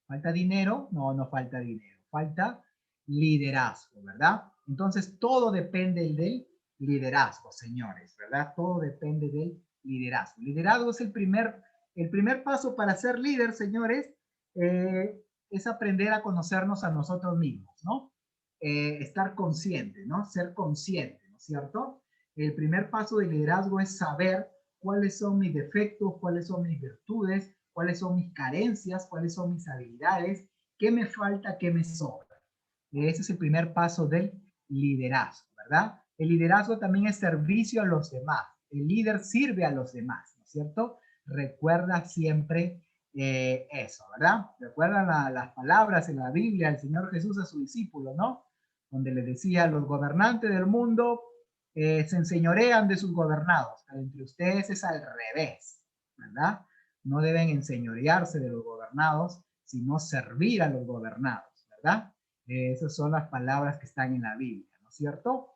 [SPEAKER 1] ¿Falta dinero? No, no falta dinero. Falta liderazgo, ¿verdad? Entonces, todo depende del liderazgo, señores, ¿verdad? Todo depende del liderazgo. Liderazgo es el primer paso para ser líder, señores, es aprender a conocernos a nosotros mismos, ¿no? Estar consciente, ¿no? Ser consciente, ¿no es cierto? El primer paso de liderazgo es saber cuáles son mis defectos, cuáles son mis virtudes, cuáles son mis carencias, cuáles son mis habilidades, qué me falta, qué me sobra. Ese es el primer paso del liderazgo, ¿verdad? El liderazgo también es servicio a los demás. El líder sirve a los demás, ¿no es cierto? Recuerda siempre eso, ¿verdad? Recuerdan las palabras en la Biblia del Señor Jesús a su discípulo, ¿no? Donde le decía, los gobernantes del mundo se enseñorean de sus gobernados, pero entre ustedes es al revés, ¿verdad? No deben enseñorearse de los gobernados, sino servir a los gobernados, ¿verdad? Esas son las palabras que están en la Biblia, ¿no es cierto?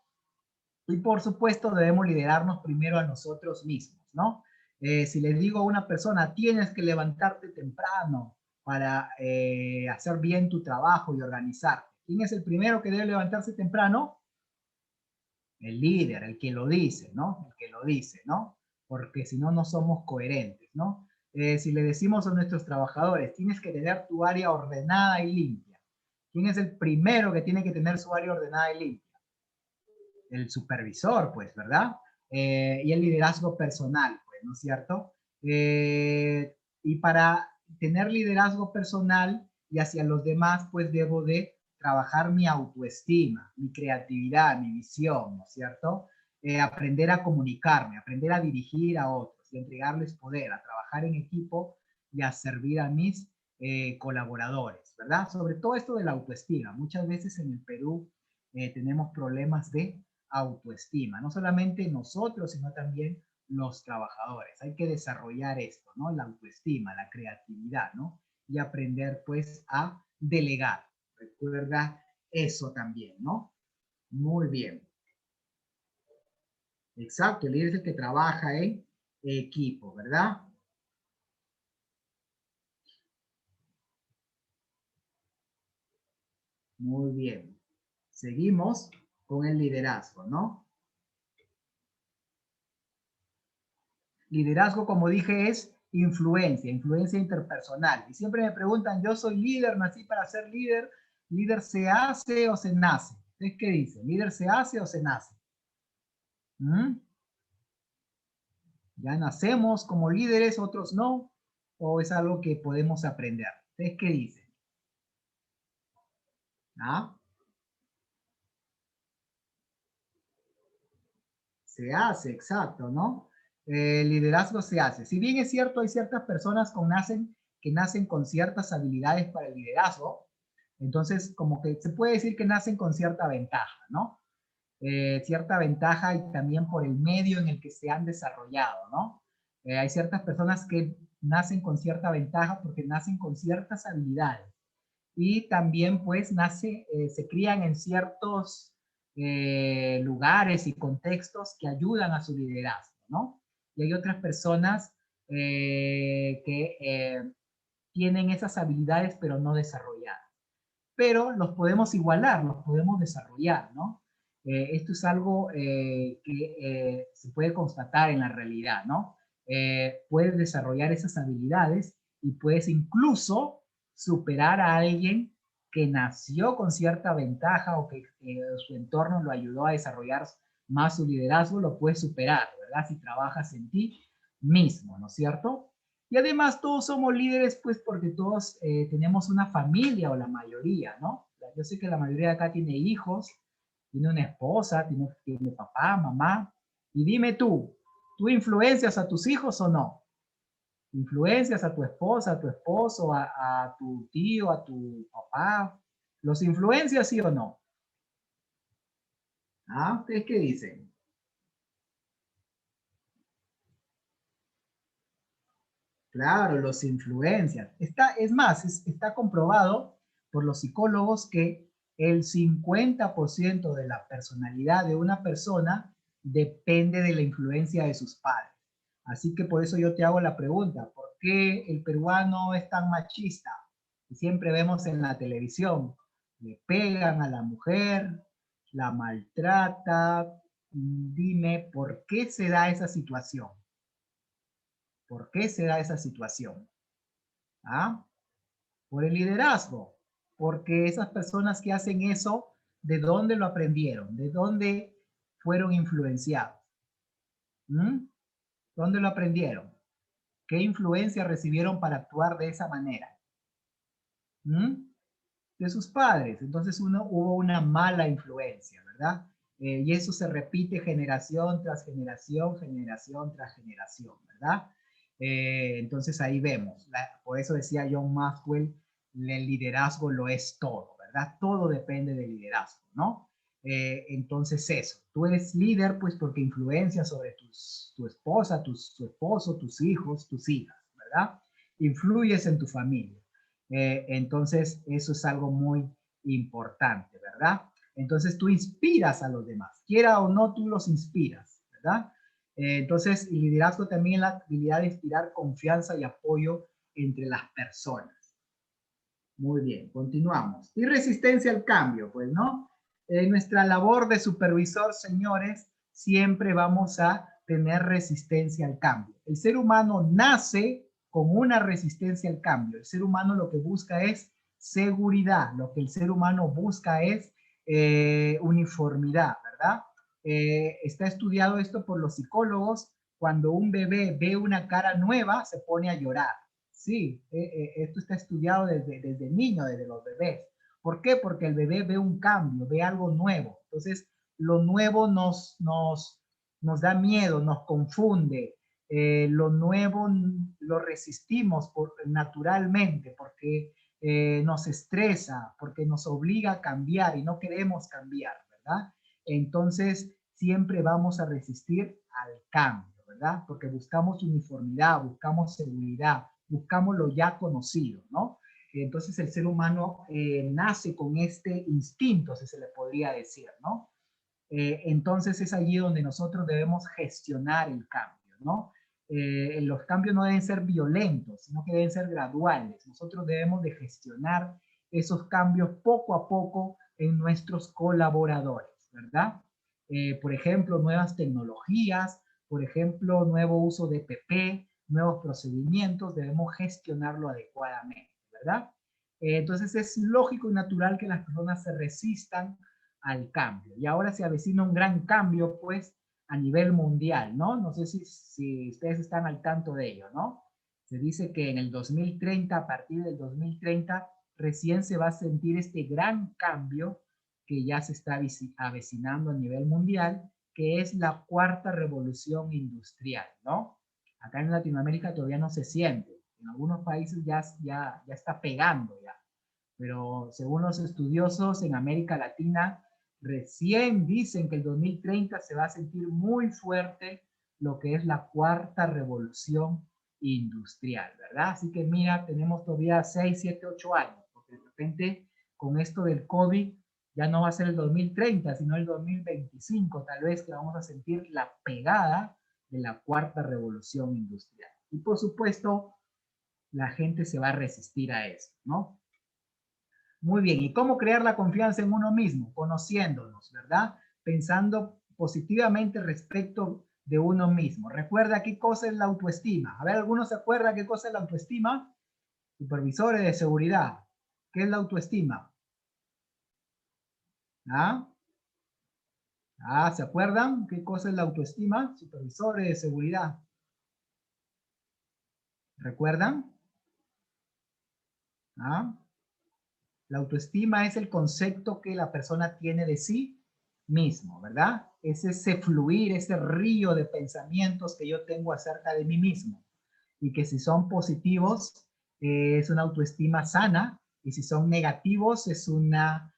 [SPEAKER 1] Y por supuesto debemos liderarnos primero a nosotros mismos, ¿no? Si les digo a una persona, tienes que levantarte temprano para hacer bien tu trabajo y organizarte. ¿Quién es el primero que debe levantarse temprano? El líder, el que lo dice, ¿no? El que lo dice, ¿no? Porque si no, no somos coherentes, ¿no? Si le decimos a nuestros trabajadores, tienes que tener tu área ordenada y limpia. ¿Quién es el primero que tiene que tener su área ordenada y limpia? El supervisor, pues, ¿verdad? Y el liderazgo personal, pues, ¿no es cierto? Y para tener liderazgo personal y hacia los demás, pues debo de trabajar mi autoestima, mi creatividad, mi visión, ¿no es cierto? Aprender a comunicarme, aprender a dirigir a otros y entregarles poder, a trabajar en equipo y a servir a mis colaboradores, ¿verdad? Sobre todo esto de la autoestima. Muchas veces en el Perú tenemos problemas de autoestima, no solamente nosotros, sino también los trabajadores. Hay que desarrollar esto, ¿no? La autoestima, la creatividad, ¿no? Y aprender pues a delegar. Recuerda eso también, ¿no? Muy bien. Exacto, el líder es el que trabaja en equipo, ¿verdad? Muy bien. Seguimos con el liderazgo, ¿no? Liderazgo, como dije, es influencia, influencia interpersonal. Y siempre me preguntan, yo soy líder, nací para ser líder. ¿Líder se hace o se nace? ¿Ustedes qué dicen? ¿Líder se hace o se nace? ¿Mm? ¿Ya nacemos como líderes, otros no? ¿O es algo que podemos aprender? ¿Ustedes qué dicen? ¿Ah? Se hace, exacto, ¿no? El liderazgo se hace. Si bien es cierto, hay ciertas personas que nacen con ciertas habilidades para el liderazgo, entonces como que se puede decir que nacen con cierta ventaja, ¿no? Cierta ventaja y también por el medio en el que se han desarrollado, ¿no? Hay ciertas personas que nacen con cierta ventaja porque nacen con ciertas habilidades y también pues se crían en ciertos lugares y contextos que ayudan a su liderazgo, ¿no? Y hay otras personas que tienen esas habilidades pero no desarrolladas. Pero los podemos igualar, los podemos desarrollar, ¿no? Esto es algo que se puede constatar en la realidad, ¿no? Puedes desarrollar esas habilidades y puedes incluso superar a alguien que nació con cierta ventaja o que su entorno lo ayudó a desarrollar más su liderazgo, lo puedes superar, ¿verdad? Si trabajas en ti mismo, ¿no es cierto? Y además todos somos líderes, pues porque todos tenemos una familia o la mayoría, ¿no? Yo sé que la mayoría de acá tiene hijos, tiene una esposa, tiene papá, mamá. Y dime ¿tú influencias a tus hijos o no? ¿Influencias a tu esposa, a tu esposo, a tu tío, a tu papá? ¿Los influencias sí o no? ¿Ah? ¿Ustedes qué dicen? Claro, los influencias. Es más, está comprobado por los psicólogos que el 50% de la personalidad de una persona depende de la influencia de sus padres. Así que por eso yo te hago la pregunta, ¿por qué el peruano es tan machista? Y siempre vemos en la televisión, le pegan a la mujer, la maltrata. Dime, ¿por qué se da esa situación? ¿Por qué se da esa situación? ¿Ah? Por el liderazgo, porque esas personas que hacen eso, ¿de dónde lo aprendieron? ¿De dónde fueron influenciados? ¿Mm? ¿Dónde lo aprendieron? ¿Qué influencia recibieron para actuar de esa manera? ¿Mm? De sus padres. Entonces hubo una mala influencia, ¿verdad? Y eso se repite generación tras generación, generación tras generación, ¿verdad? Entonces ahí vemos, por eso decía John Maxwell, el liderazgo lo es todo, ¿verdad? Todo depende del liderazgo, ¿no? Entonces eso, tú eres líder pues porque influencia sobre tu esposa, tu esposo, tus hijos, tus hijas, ¿verdad? Influyes en tu familia. Entonces, eso es algo muy importante, ¿verdad? Entonces, tú inspiras a los demás, quiera o no, tú los inspiras, ¿verdad? Entonces, el liderazgo también es la habilidad de inspirar confianza y apoyo entre las personas. Muy bien, continuamos. Y resistencia al cambio, pues, ¿no? En nuestra labor de supervisor, señores, siempre vamos a tener resistencia al cambio. El ser humano nace con una resistencia al cambio. El ser humano lo que busca es seguridad, lo que el ser humano busca es uniformidad, ¿verdad? Está estudiado esto por los psicólogos. Cuando un bebé ve una cara nueva, se pone a llorar. Sí, esto está estudiado desde niño, desde los bebés. ¿Por qué? Porque el bebé ve un cambio, ve algo nuevo. Entonces, lo nuevo nos da miedo, nos confunde. Lo nuevo lo resistimos naturalmente porque nos estresa, porque nos obliga a cambiar y no queremos cambiar, ¿verdad? Entonces, siempre vamos a resistir al cambio, ¿verdad? Porque buscamos uniformidad, buscamos seguridad, buscamos lo ya conocido, ¿no? Entonces el ser humano nace con este instinto, si se le podría decir, ¿no? Entonces es allí donde nosotros debemos gestionar el cambio, ¿no? Los cambios no deben ser violentos, sino que deben ser graduales. Nosotros debemos de gestionar esos cambios poco a poco en nuestros colaboradores, ¿verdad? Por ejemplo, nuevas tecnologías, por ejemplo, nuevo uso de PP, nuevos procedimientos, debemos gestionarlo adecuadamente, ¿verdad? Entonces es lógico y natural que las personas se resistan al cambio. Y ahora se avecina un gran cambio, pues, a nivel mundial, ¿no? No sé si ustedes están al tanto de ello, ¿no? Se dice que en el 2030, a partir del 2030, recién se va a sentir este gran cambio que ya se está avecinando a nivel mundial, que es la cuarta revolución industrial, ¿no? Acá en Latinoamérica todavía no se siente. En algunos países ya está pegando ya. Pero según los estudiosos en América Latina, recién dicen que el 2030 se va a sentir muy fuerte lo que es la cuarta revolución industrial, ¿verdad? Así que mira, tenemos todavía 6, 7, 8 años, porque de repente con esto del COVID ya no va a ser el 2030, sino el 2025, tal vez que vamos a sentir la pegada de la cuarta revolución industrial. Y por supuesto, la gente se va a resistir a eso, ¿no? Muy bien, ¿y cómo crear la confianza en uno mismo? Conociéndonos, ¿verdad? Pensando positivamente respecto de uno mismo. Recuerda qué cosa es la autoestima. A ver, ¿alguno se acuerda qué cosa es la autoestima? Supervisores de seguridad. ¿Qué es la autoestima? ¿Ah? ¿Se acuerdan qué cosa es la autoestima? Supervisores de seguridad. ¿Recuerdan? ¿Ah? La autoestima es el concepto que la persona tiene de sí mismo, ¿verdad? Es ese fluir, ese río de pensamientos que yo tengo acerca de mí mismo. Y que si son positivos, es una autoestima sana, y si son negativos, es una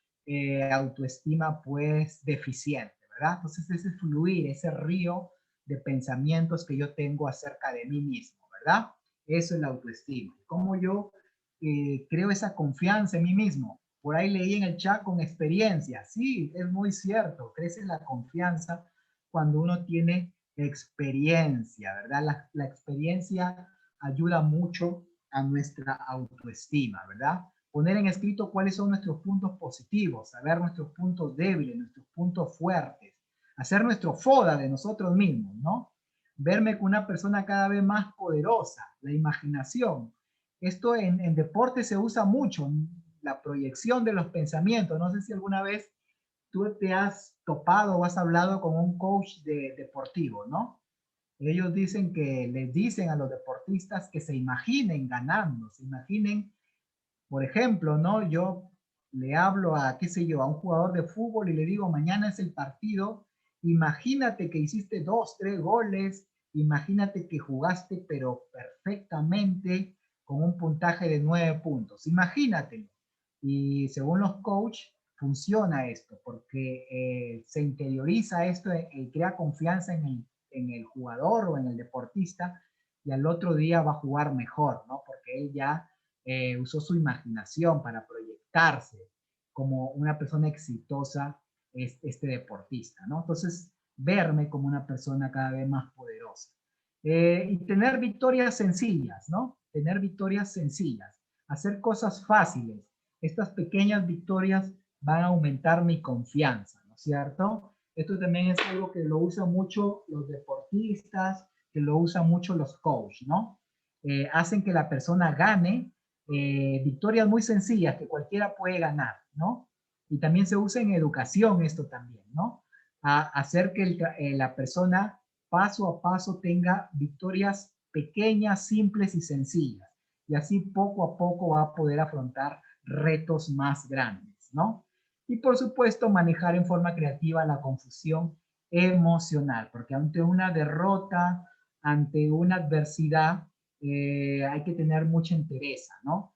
[SPEAKER 1] autoestima pues deficiente, ¿verdad? Entonces ese fluir, ese río de pensamientos que yo tengo acerca de mí mismo, ¿verdad? Eso es la autoestima. Cómo yo creo esa confianza en mí mismo. Por ahí leí en el chat con experiencia. Sí, es muy cierto. Crece la confianza cuando uno tiene experiencia, ¿verdad? La experiencia ayuda mucho a nuestra autoestima, ¿verdad? Poner en escrito cuáles son nuestros puntos positivos, saber nuestros puntos débiles, nuestros puntos fuertes, hacer nuestro FODA de nosotros mismos, ¿no? Verme como una persona cada vez más poderosa, la imaginación. Esto en deporte se usa mucho, la proyección de los pensamientos. No sé si alguna vez tú te has topado o has hablado con un coach deportivo, ¿no? Ellos dicen que les dicen a los deportistas que se imaginen ganando, se imaginen, por ejemplo, ¿no? Yo le hablo a, qué sé yo, a un jugador de fútbol y le digo, mañana es el partido, imagínate que hiciste 2, 3 goles, imagínate que jugaste pero perfectamente con un puntaje de 9 puntos, imagínatelo. Y según los coaches, funciona esto, porque se interioriza esto y crea confianza en el jugador o en el deportista, y al otro día va a jugar mejor, ¿no? Porque él ya usó su imaginación para proyectarse como una persona exitosa, este deportista, ¿no? Entonces, verme como una persona cada vez más poderosa. Y tener victorias sencillas, ¿no? Tener victorias sencillas, hacer cosas fáciles. Estas pequeñas victorias van a aumentar mi confianza, ¿no es cierto? Esto también es algo que lo usan mucho los deportistas, que lo usan mucho los coaches, ¿no? Hacen que la persona gane victorias muy sencillas que cualquiera puede ganar, ¿no? Y también se usa en educación esto también, ¿no? Hacer que la persona paso a paso tenga victorias pequeñas, simples y sencillas. Y así poco a poco va a poder afrontar retos más grandes, ¿no? Y por supuesto, manejar en forma creativa la confusión emocional, porque ante una derrota, ante una adversidad, hay que tener mucha entereza, ¿no?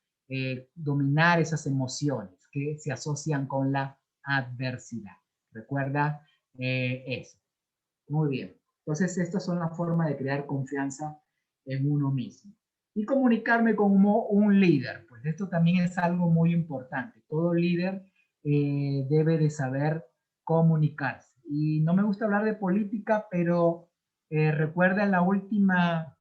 [SPEAKER 1] Dominar esas emociones que se asocian con la adversidad. Recuerda eso. Muy bien. Entonces, estas son las formas de crear confianza en uno mismo. Y comunicarme como un líder, pues esto también es algo muy importante. Todo líder debe de saber comunicarse. Y no me gusta hablar de política, pero recuerda en la última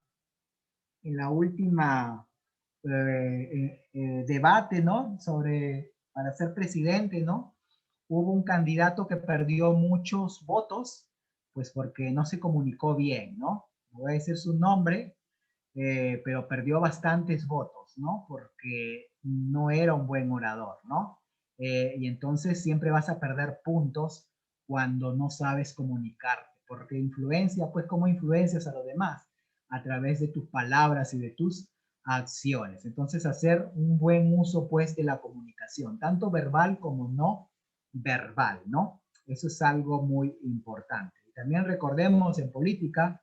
[SPEAKER 1] debate, ¿no? Sobre para ser presidente, ¿no? Hubo un candidato que perdió muchos votos, pues porque no se comunicó bien, ¿no? No voy a decir su nombre, pero perdió bastantes votos, ¿no? Porque no era un buen orador, ¿no? Y entonces siempre vas a perder puntos cuando no sabes comunicarte, porque influencia, pues, ¿cómo influencias a los demás? A través de tus palabras y de tus acciones. Entonces, hacer un buen uso, pues, de la comunicación, tanto verbal como no verbal, ¿no? Eso es algo muy importante. Y también recordemos en política,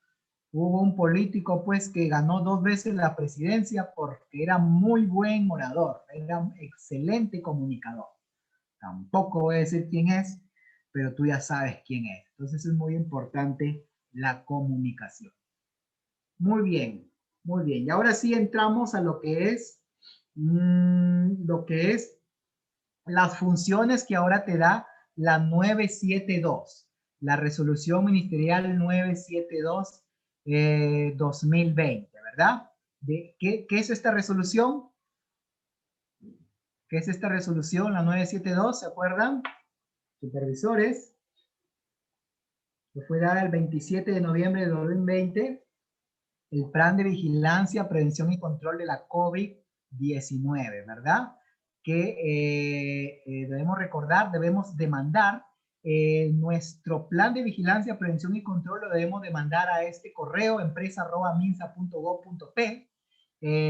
[SPEAKER 1] hubo un político pues que ganó 2 veces la presidencia porque era muy buen orador, era un excelente comunicador. Tampoco voy a decir quién es, pero tú ya sabes quién es. Entonces es muy importante la comunicación. Muy bien, muy bien. Y ahora sí entramos a lo que es las funciones que ahora te da la 972, la resolución ministerial 972 2020, ¿verdad? ¿Qué es esta resolución? ¿Qué es esta resolución, la 972? ¿Se acuerdan? Supervisores, que fue dada el 27 de noviembre de 2020, el plan de vigilancia, prevención y control de la COVID-19, ¿verdad? Que debemos recordar, debemos demandar nuestro plan de vigilancia, prevención y control lo debemos demandar a este correo empresa@minsa.gov.p,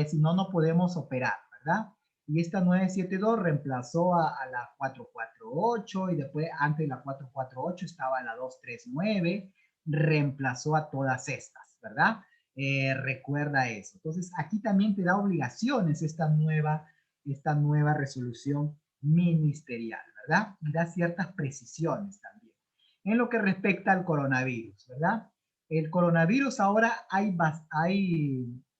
[SPEAKER 1] si no, no podemos operar, ¿verdad? Y esta 972 reemplazó a la 448 y después antes de la 448 estaba la 239, reemplazó a todas estas, ¿verdad? Recuerda eso. Entonces, aquí también te da obligaciones esta nueva resolución ministerial, ¿verdad? Y da ciertas precisiones también. En lo que respecta al coronavirus, ¿verdad? El coronavirus ahora hay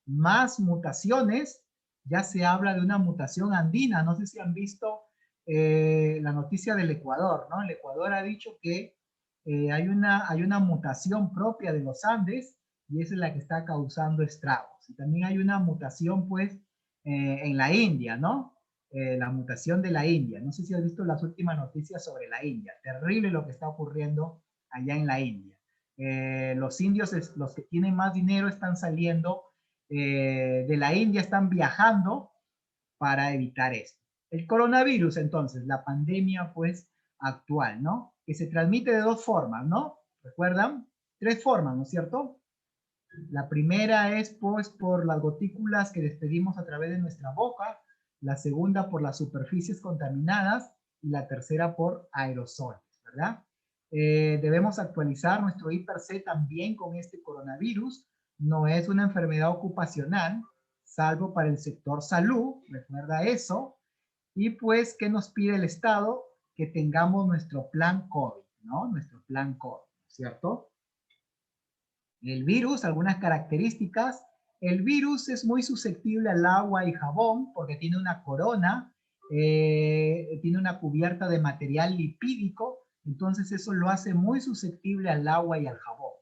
[SPEAKER 1] más mutaciones, ya se habla de una mutación andina, no sé si han visto la noticia del Ecuador, ¿no? El Ecuador ha dicho que hay una mutación propia de los Andes y esa es la que está causando estragos. Y también hay una mutación, pues, en la India, ¿no? La mutación de la India. No sé si has visto las últimas noticias sobre la India. Terrible lo que está ocurriendo allá en la India. Los indios, los que tienen más dinero, están saliendo de la India, están viajando para evitar esto. El coronavirus, entonces, la pandemia, pues, actual, ¿no? Que se transmite de dos formas, ¿no? ¿Recuerdan? Tres formas, ¿no es cierto? La primera es, pues, por las gotículas que despedimos a través de nuestra boca, la segunda por las superficies contaminadas y la tercera por aerosoles, ¿verdad? Debemos actualizar nuestro IPRC también con este coronavirus. No es una enfermedad ocupacional, salvo para el sector salud, recuerda eso. Y pues, ¿qué nos pide el Estado? Que tengamos nuestro plan COVID, ¿no? Nuestro plan COVID, ¿cierto? El virus, algunas características. El virus es muy susceptible al agua y jabón porque tiene una corona, tiene una cubierta de material lipídico, entonces eso lo hace muy susceptible al agua y al jabón.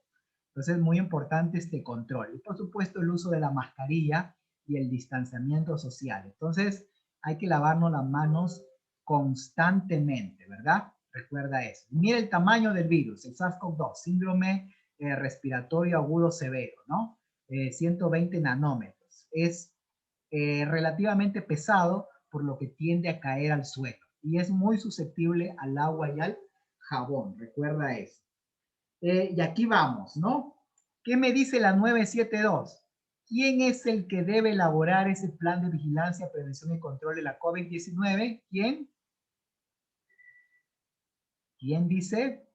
[SPEAKER 1] Entonces es muy importante este control. Y por supuesto el uso de la mascarilla y el distanciamiento social. Entonces hay que lavarnos las manos constantemente, ¿verdad? Recuerda eso. Mira el tamaño del virus, el SARS-CoV-2, síndrome respiratorio agudo severo, ¿no? 120 nanómetros. Es relativamente pesado, por lo que tiende a caer al suelo. Y es muy susceptible al agua y al jabón, recuerda eso. Y aquí vamos, ¿no? ¿Qué me dice la 972? ¿Quién es el que debe elaborar ese plan de vigilancia, prevención y control de la COVID-19? ¿Quién? ¿Quién dice?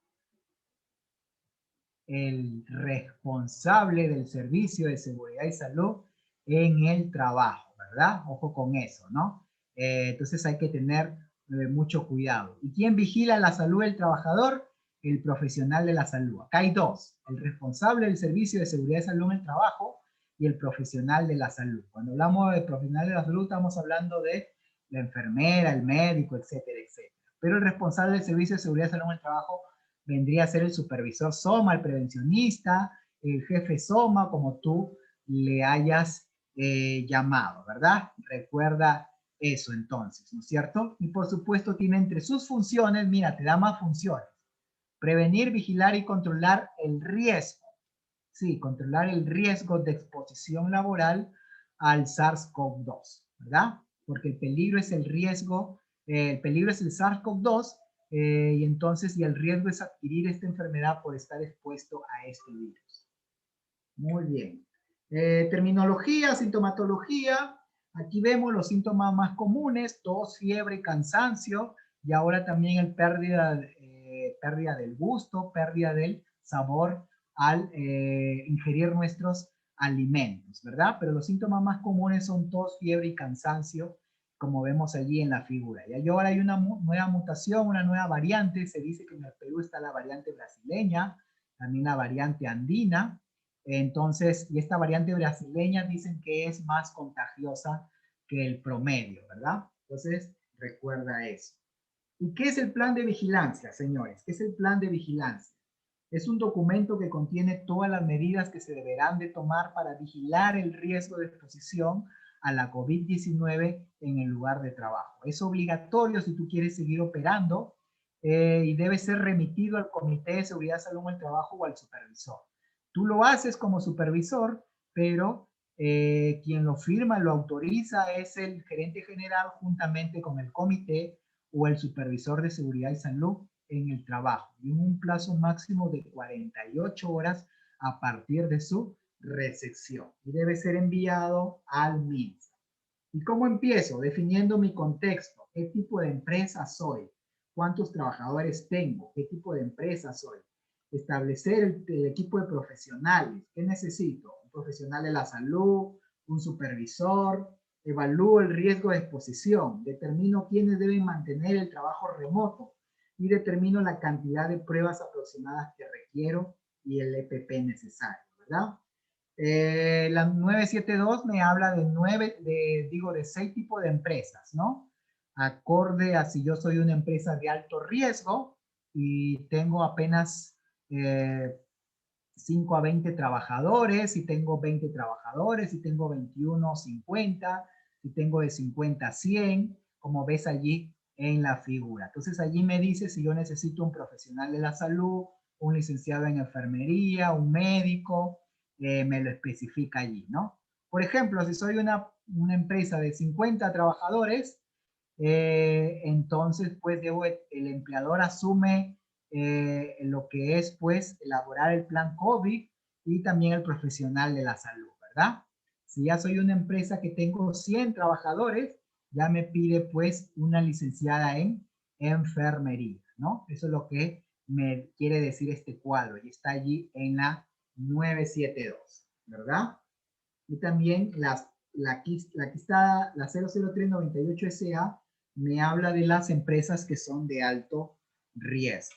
[SPEAKER 1] El responsable del servicio de seguridad y salud en el trabajo, ¿verdad? Ojo con eso, ¿no? Entonces hay que tener mucho cuidado. ¿Y quién vigila la salud del trabajador? El profesional de la salud. Acá hay dos, el responsable del servicio de seguridad y salud en el trabajo y el profesional de la salud. Cuando hablamos de profesional de la salud estamos hablando de la enfermera, el médico, etcétera, etcétera. Pero el responsable del servicio de seguridad y salud en el trabajo vendría a ser el supervisor SOMA, el prevencionista, el jefe SOMA, como tú le hayas llamado, ¿verdad? Recuerda eso entonces, ¿no es cierto? Y por supuesto tiene entre sus funciones, mira, te da más funciones. Prevenir, vigilar y controlar el riesgo. Sí, controlar el riesgo de exposición laboral al SARS-CoV-2, ¿verdad? Porque el peligro es el riesgo, el peligro es el SARS-CoV-2 y entonces y el riesgo es adquirir esta enfermedad por estar expuesto a este virus. Muy bien. Terminología, sintomatología. Aquí vemos los síntomas más comunes, tos, fiebre, cansancio y ahora también el pérdida del gusto, pérdida del sabor al ingerir nuestros alimentos, ¿verdad? Pero los síntomas más comunes son tos, fiebre y cansancio, como vemos allí en la figura. Y ahora hay una nueva mutación, una nueva variante. Se dice que en el Perú está la variante brasileña, también la variante andina. Entonces, y esta variante brasileña dicen que es más contagiosa que el promedio, ¿verdad? Entonces, recuerda eso. ¿Y qué es el plan de vigilancia, señores? ¿Qué es el plan de vigilancia? Es un documento que contiene todas las medidas que se deberán de tomar para vigilar el riesgo de exposición a la COVID-19 en el lugar de trabajo. Es obligatorio si tú quieres seguir operando y debe ser remitido al Comité de Seguridad, Salud en el Trabajo o al supervisor. Tú lo haces como supervisor, pero quien lo firma, lo autoriza es el gerente general juntamente con el comité o el supervisor de seguridad y salud en el trabajo, y en un plazo máximo de 48 horas a partir de su recepción. Y debe ser enviado al MINSA. ¿Y cómo empiezo? Definiendo mi contexto. ¿Qué tipo de empresa soy? ¿Cuántos trabajadores tengo? ¿Qué tipo de empresa soy? Establecer el equipo de profesionales. ¿Qué necesito? Un profesional de la salud, un supervisor. Evalúo el riesgo de exposición. Determino quiénes deben mantener el trabajo remoto y determino la cantidad de pruebas aproximadas que requiero y el EPP necesario, ¿verdad? La 972 me habla de 6 tipos de empresas, ¿no? Acorde a si yo soy una empresa de alto riesgo y tengo apenas 5 a 20 trabajadores, si tengo 20 trabajadores, si tengo 21, 50, si tengo de 50 a 100, como ves allí en la figura. Entonces allí me dice si yo necesito un profesional de la salud, un licenciado en enfermería, un médico, me lo especifica allí, ¿no? Por ejemplo, si soy una empresa de 50 trabajadores, entonces pues el empleador asume lo que es pues elaborar el plan COVID y también el profesional de la salud, ¿verdad? Si ya soy una empresa que tengo 100 trabajadores, ya me pide pues una licenciada en enfermería, ¿no? Eso es lo que me quiere decir este cuadro y está allí en la 972, ¿verdad? Y también aquí está la 00398 SA, me habla de las empresas que son de alto riesgo,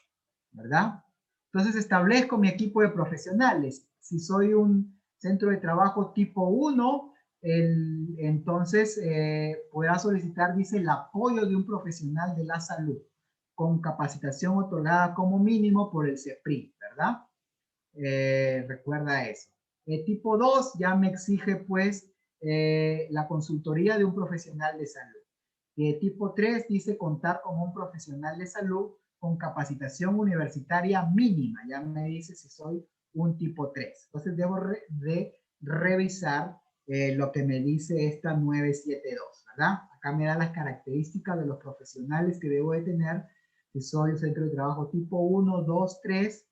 [SPEAKER 1] ¿verdad? Entonces establezco mi equipo de profesionales. Si soy un centro de trabajo tipo 1, entonces podrá solicitar, dice, el apoyo de un profesional de la salud con capacitación otorgada como mínimo por el CEPRI, ¿verdad? Recuerda eso. Tipo 2 ya me exige pues la consultoría de un profesional de salud. Tipo 3 dice contar con un profesional de salud con capacitación universitaria mínima. Ya me dice si soy un tipo 3. Entonces debo de revisar lo que me dice esta 972, ¿verdad? Acá me da las características de los profesionales que debo de tener, si soy un centro de trabajo tipo 1, 2, 3,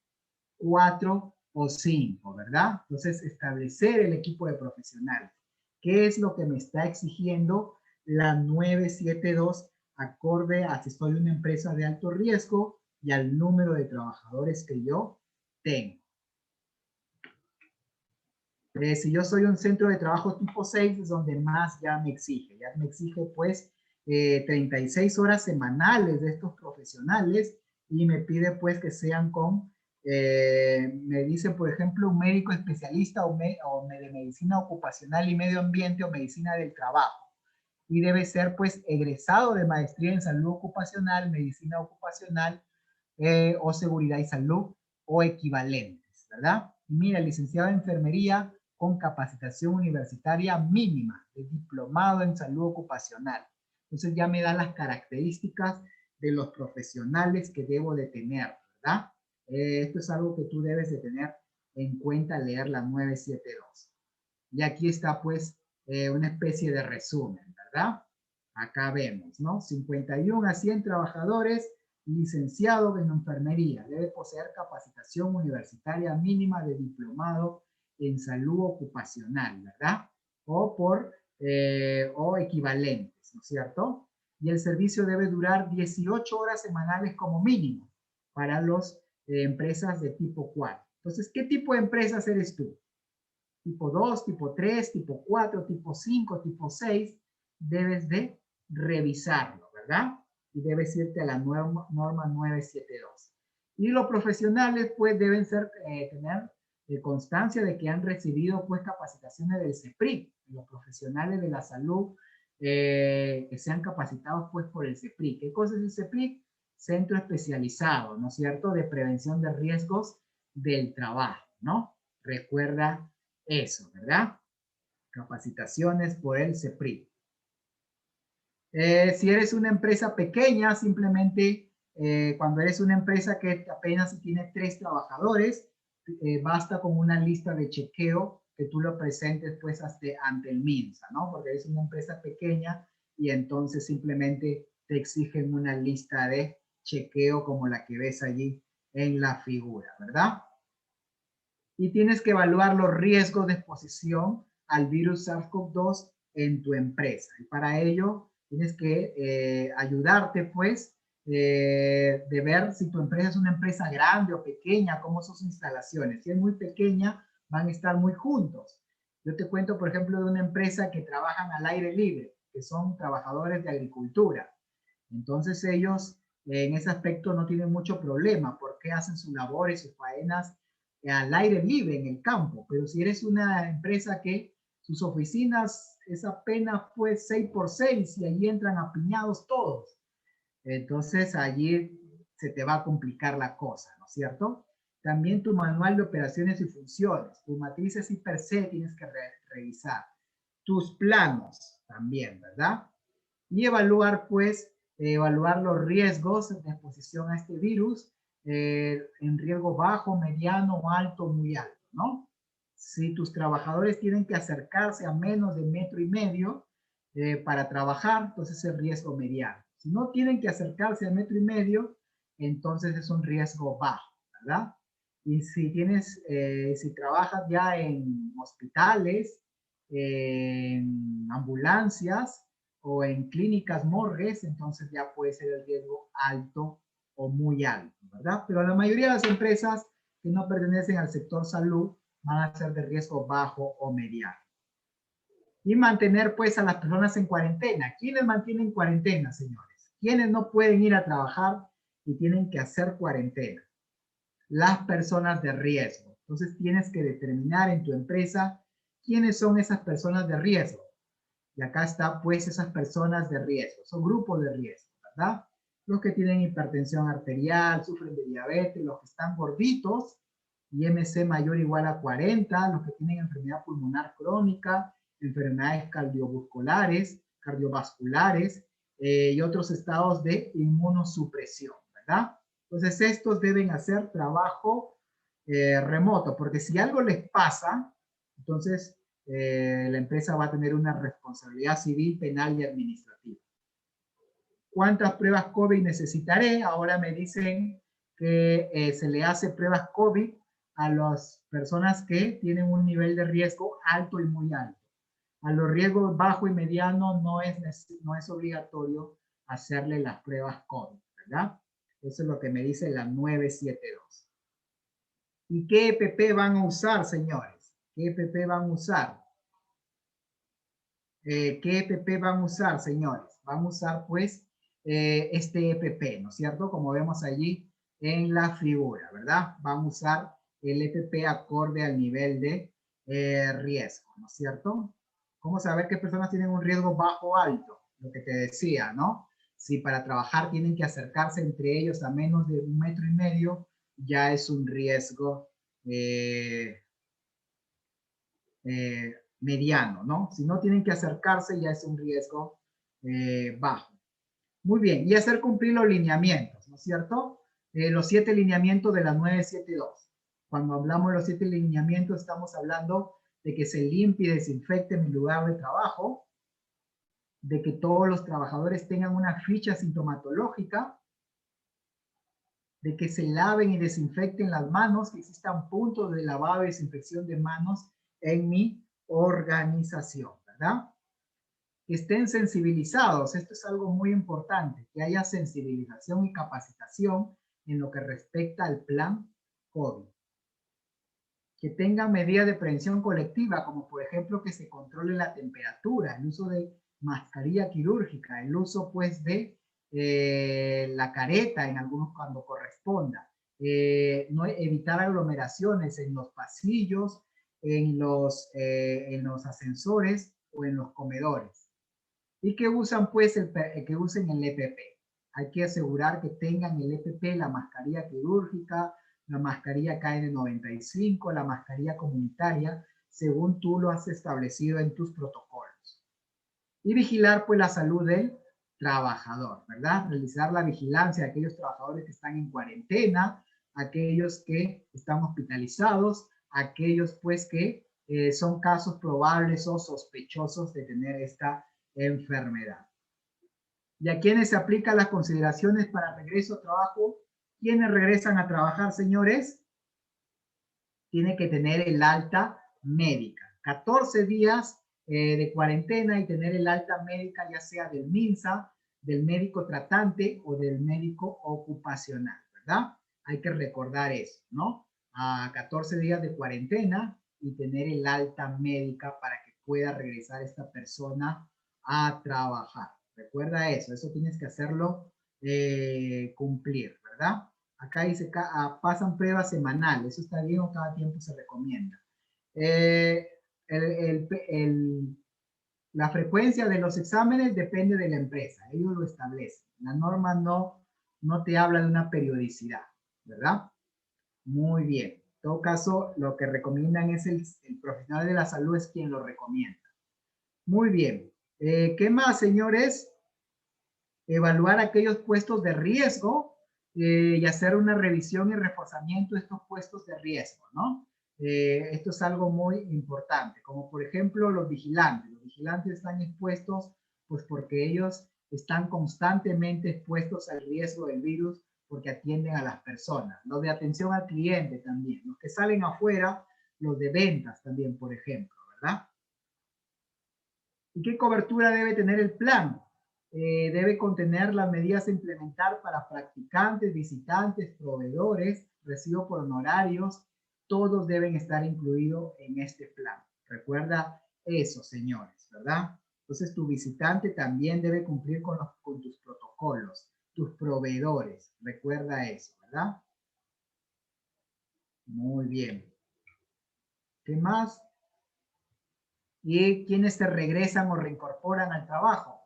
[SPEAKER 1] 4 o 5, ¿verdad? Entonces, establecer el equipo de profesionales. ¿Qué es lo que me está exigiendo la 972 acorde a si soy una empresa de alto riesgo y al número de trabajadores que yo tengo? Si yo soy un centro de trabajo tipo 6, es donde más ya me exige pues 36 horas semanales de estos profesionales y me pide pues que sean con, me dice por ejemplo un médico especialista o de medicina ocupacional y medio ambiente o medicina del trabajo. Y debe ser pues egresado de maestría en salud ocupacional, medicina ocupacional o seguridad y salud o equivalentes, ¿verdad? Mira, licenciado en enfermería con capacitación universitaria mínima, de diplomado en salud ocupacional. Entonces ya me da las características de los profesionales que debo de tener, ¿verdad? Esto es algo que tú debes de tener en cuenta al leer la 972. Y aquí está pues una especie de resumen, ¿verdad? Acá vemos, ¿no? 51 a 100 trabajadores, licenciado en enfermería, debe poseer capacitación universitaria mínima de diplomado en salud ocupacional, ¿verdad? O equivalentes, ¿no es cierto? Y el servicio debe durar 18 horas semanales como mínimo para las empresas de tipo 4. Entonces, ¿qué tipo de empresas eres tú? Tipo 2, tipo 3, tipo 4, tipo 5, tipo 6, debes de revisarlo, ¿verdad? Y debes irte a la norma 972. Y los profesionales, pues, deben tener constancia de que han recibido, pues, capacitaciones del CEPRI. Los profesionales de la salud que sean capacitados, pues, por el CEPRI. ¿Qué cosa es el CEPRI? Centro especializado, ¿no es cierto?, de prevención de riesgos del trabajo, ¿no? Recuerda eso, ¿verdad? Capacitaciones por el CEPRI. Si eres una empresa pequeña, simplemente cuando eres una empresa que apenas tiene 3 trabajadores, basta con una lista de chequeo que tú lo presentes pues ante el MINSA, ¿no? Porque eres una empresa pequeña y entonces simplemente te exigen una lista de chequeo como la que ves allí en la figura, ¿verdad? Y tienes que evaluar los riesgos de exposición al virus SARS-CoV-2 en tu empresa. Y para ello tienes que ayudarte, pues, de ver si tu empresa es una empresa grande o pequeña, cómo son sus instalaciones. Si es muy pequeña, van a estar muy juntos. Yo te cuento, por ejemplo, de una empresa que trabajan al aire libre, que son trabajadores de agricultura. Entonces ellos en ese aspecto no tienen mucho problema porque hacen sus labores, sus faenas al aire libre en el campo. Pero si eres una empresa que sus oficinas es apenas pues 6x6 y allí entran apiñados todos, entonces allí se te va a complicar la cosa, ¿no es cierto? También tu manual de operaciones y funciones, tus matrices y per se tienes que revisar. Tus planos también, ¿verdad? Y evaluar, pues, evaluar los riesgos de exposición a este virus en riesgo bajo, mediano, alto, muy alto, ¿no? Si tus trabajadores tienen que acercarse a menos de 1,5 metros para trabajar, entonces es riesgo mediano. Si no tienen que acercarse a 1,5 metros, entonces es un riesgo bajo, ¿verdad? Y si tienes, si trabajas ya en hospitales, en ambulancias o en clínicas morgues, entonces ya puede ser el riesgo alto o muy alto, ¿verdad? Pero la mayoría de las empresas que no pertenecen al sector salud van a ser de riesgo bajo o mediano. Y mantener pues a las personas en cuarentena. ¿Quiénes mantienen cuarentena, señores? ¿Quiénes no pueden ir a trabajar y tienen que hacer cuarentena? Las personas de riesgo. Entonces tienes que determinar en tu empresa quiénes son esas personas de riesgo. Y acá está pues esas personas de riesgo. Son grupos de riesgo, ¿verdad? Los que tienen hipertensión arterial, sufren de diabetes, los que están gorditos, IMC mayor o igual a 40, los que tienen enfermedad pulmonar crónica, enfermedades cardiovasculares y otros estados de inmunosupresión, ¿verdad? Entonces estos deben hacer trabajo remoto, porque si algo les pasa, entonces la empresa va a tener una responsabilidad civil, penal y administrativa. ¿Cuántas pruebas COVID necesitaré? Ahora me dicen que se le hace pruebas COVID a las personas que tienen un nivel de riesgo alto y muy alto. A los riesgos bajo y mediano no es obligatorio hacerle las pruebas COVID, ¿verdad? Eso es lo que me dice la 972. ¿Y qué EPP van a usar, señores? ¿Qué EPP van a usar? ¿Qué EPP van a usar, señores? Van a usar, pues, este EPP, ¿no es cierto? Como vemos allí en la figura, ¿verdad? Van a usar el EPP acorde al nivel de riesgo, ¿no es cierto? ¿Cómo saber qué personas tienen un riesgo bajo o alto? Lo que te decía, ¿no? Si para trabajar tienen que acercarse entre ellos a menos de 1,5 metros, ya es un riesgo mediano, ¿no? Si no tienen que acercarse, ya es un riesgo bajo. Muy bien, y hacer cumplir los lineamientos, ¿no es cierto? Los 7 lineamientos de la 972. Cuando hablamos de los 7 lineamientos, estamos hablando de que se limpie y desinfecte mi lugar de trabajo, de que todos los trabajadores tengan una ficha sintomatológica, de que se laven y desinfecten las manos, que existan puntos de lavado y desinfección de manos en mi organización, ¿verdad? Que estén sensibilizados, esto es algo muy importante, que haya sensibilización y capacitación en lo que respecta al plan COVID. Que tengan medidas de prevención colectiva, como por ejemplo que se controle la temperatura, el uso de mascarilla quirúrgica, el uso pues de la careta en algunos cuando corresponda, no evitar aglomeraciones en los pasillos, en los ascensores o en los comedores. Y que usan pues que usen el EPP. Hay que asegurar que tengan el EPP, la mascarilla quirúrgica, la mascarilla KN95, la mascarilla comunitaria, según tú lo has establecido en tus protocolos. Y vigilar pues la salud del trabajador, ¿verdad? Realizar la vigilancia de aquellos trabajadores que están en cuarentena, aquellos que están hospitalizados, aquellos pues que son casos probables o sospechosos de tener esta enfermedad. ¿Y a quiénes se aplican las consideraciones para regreso a trabajo? ¿Quiénes regresan a trabajar, señores? Tiene que tener el alta médica. 14 días de cuarentena y tener el alta médica, ya sea del MINSA, del médico tratante o del médico ocupacional, ¿verdad? Hay que recordar eso, ¿no? A 14 días de cuarentena y tener el alta médica para que pueda regresar esta persona a trabajar. Recuerda eso tienes que hacerlo cumplir, ¿verdad? Acá dice, pasan pruebas semanales, eso está bien o cada tiempo se recomienda. La frecuencia de los exámenes depende de la empresa, ellos lo establecen. La norma no te habla de una periodicidad, ¿verdad? Muy bien. En todo caso, lo que recomiendan es el profesional de la salud es quien lo recomienda. Muy bien. ¿Qué más, señores? Evaluar aquellos puestos de riesgo y hacer una revisión y reforzamiento de estos puestos de riesgo, ¿no? Esto es algo muy importante, como por ejemplo los vigilantes. Los vigilantes están expuestos, pues porque ellos están constantemente expuestos al riesgo del virus porque atienden a las personas. Los de atención al cliente también, los que salen afuera, los de ventas también, por ejemplo, ¿verdad? ¿Y qué cobertura debe tener el plan? Debe contener las medidas a implementar para practicantes, visitantes, proveedores, recibo por honorarios, todos deben estar incluidos en este plan. Recuerda eso, señores, ¿verdad? Entonces tu visitante también debe cumplir con tus protocolos, tus proveedores, recuerda eso, ¿verdad? Muy bien. ¿Qué más? ¿Y quiénes se regresan o reincorporan al trabajo?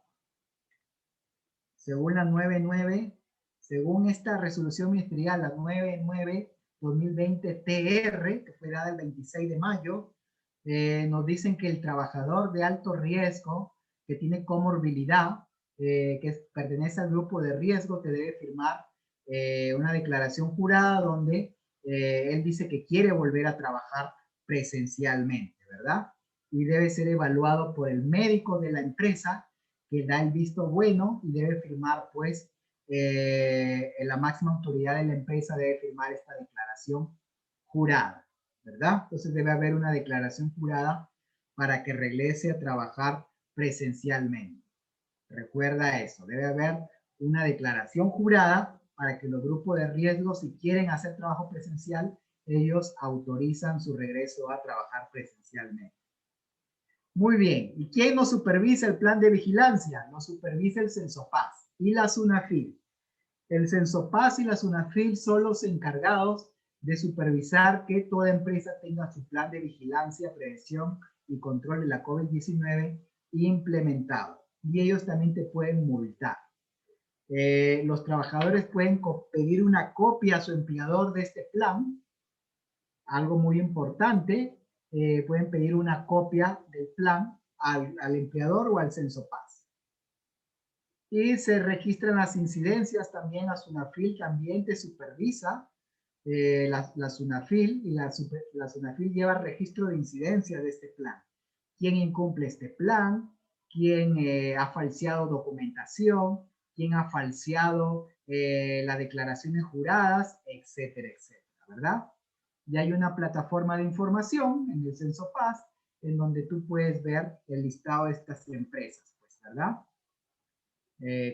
[SPEAKER 1] Según la 99, según esta resolución ministerial, la 99-2020 TR, que fue dada el 26 de mayo, nos dicen que el trabajador de alto riesgo, que tiene comorbilidad, que pertenece al grupo de riesgo, que debe firmar una declaración jurada donde él dice que quiere volver a trabajar presencialmente, ¿verdad? Y debe ser evaluado por el médico de la empresa que da el visto bueno y debe firmar, pues, la máxima autoridad de la empresa debe firmar esta declaración jurada, ¿verdad? Entonces debe haber una declaración jurada para que regrese a trabajar presencialmente. Recuerda eso, debe haber una declaración jurada para que los grupos de riesgo, si quieren hacer trabajo presencial, ellos autorizan su regreso a trabajar presencialmente. Muy bien. ¿Y quién nos supervisa el plan de vigilancia? Nos supervisa el Censopaz y la SUNAFIL. El Censopaz y la SUNAFIL son los encargados de supervisar que toda empresa tenga su plan de vigilancia, prevención y control de la COVID-19 implementado. Y ellos también te pueden multar. Los trabajadores pueden pedir una copia a su empleador de este plan. Algo muy importante, pueden pedir una copia del plan al empleador o al Censopaz. Y se registran las incidencias también, la SUNAFIL también te supervisa, la SUNAFIL, y la SUNAFIL lleva registro de incidencias de este plan. ¿Quién incumple este plan? ¿Quién ha falseado documentación? ¿Quién ha falseado las declaraciones juradas? Etcétera, etcétera, ¿verdad? Y hay una plataforma de información en el Censopaz en donde tú puedes ver el listado de estas empresas, pues, ¿verdad?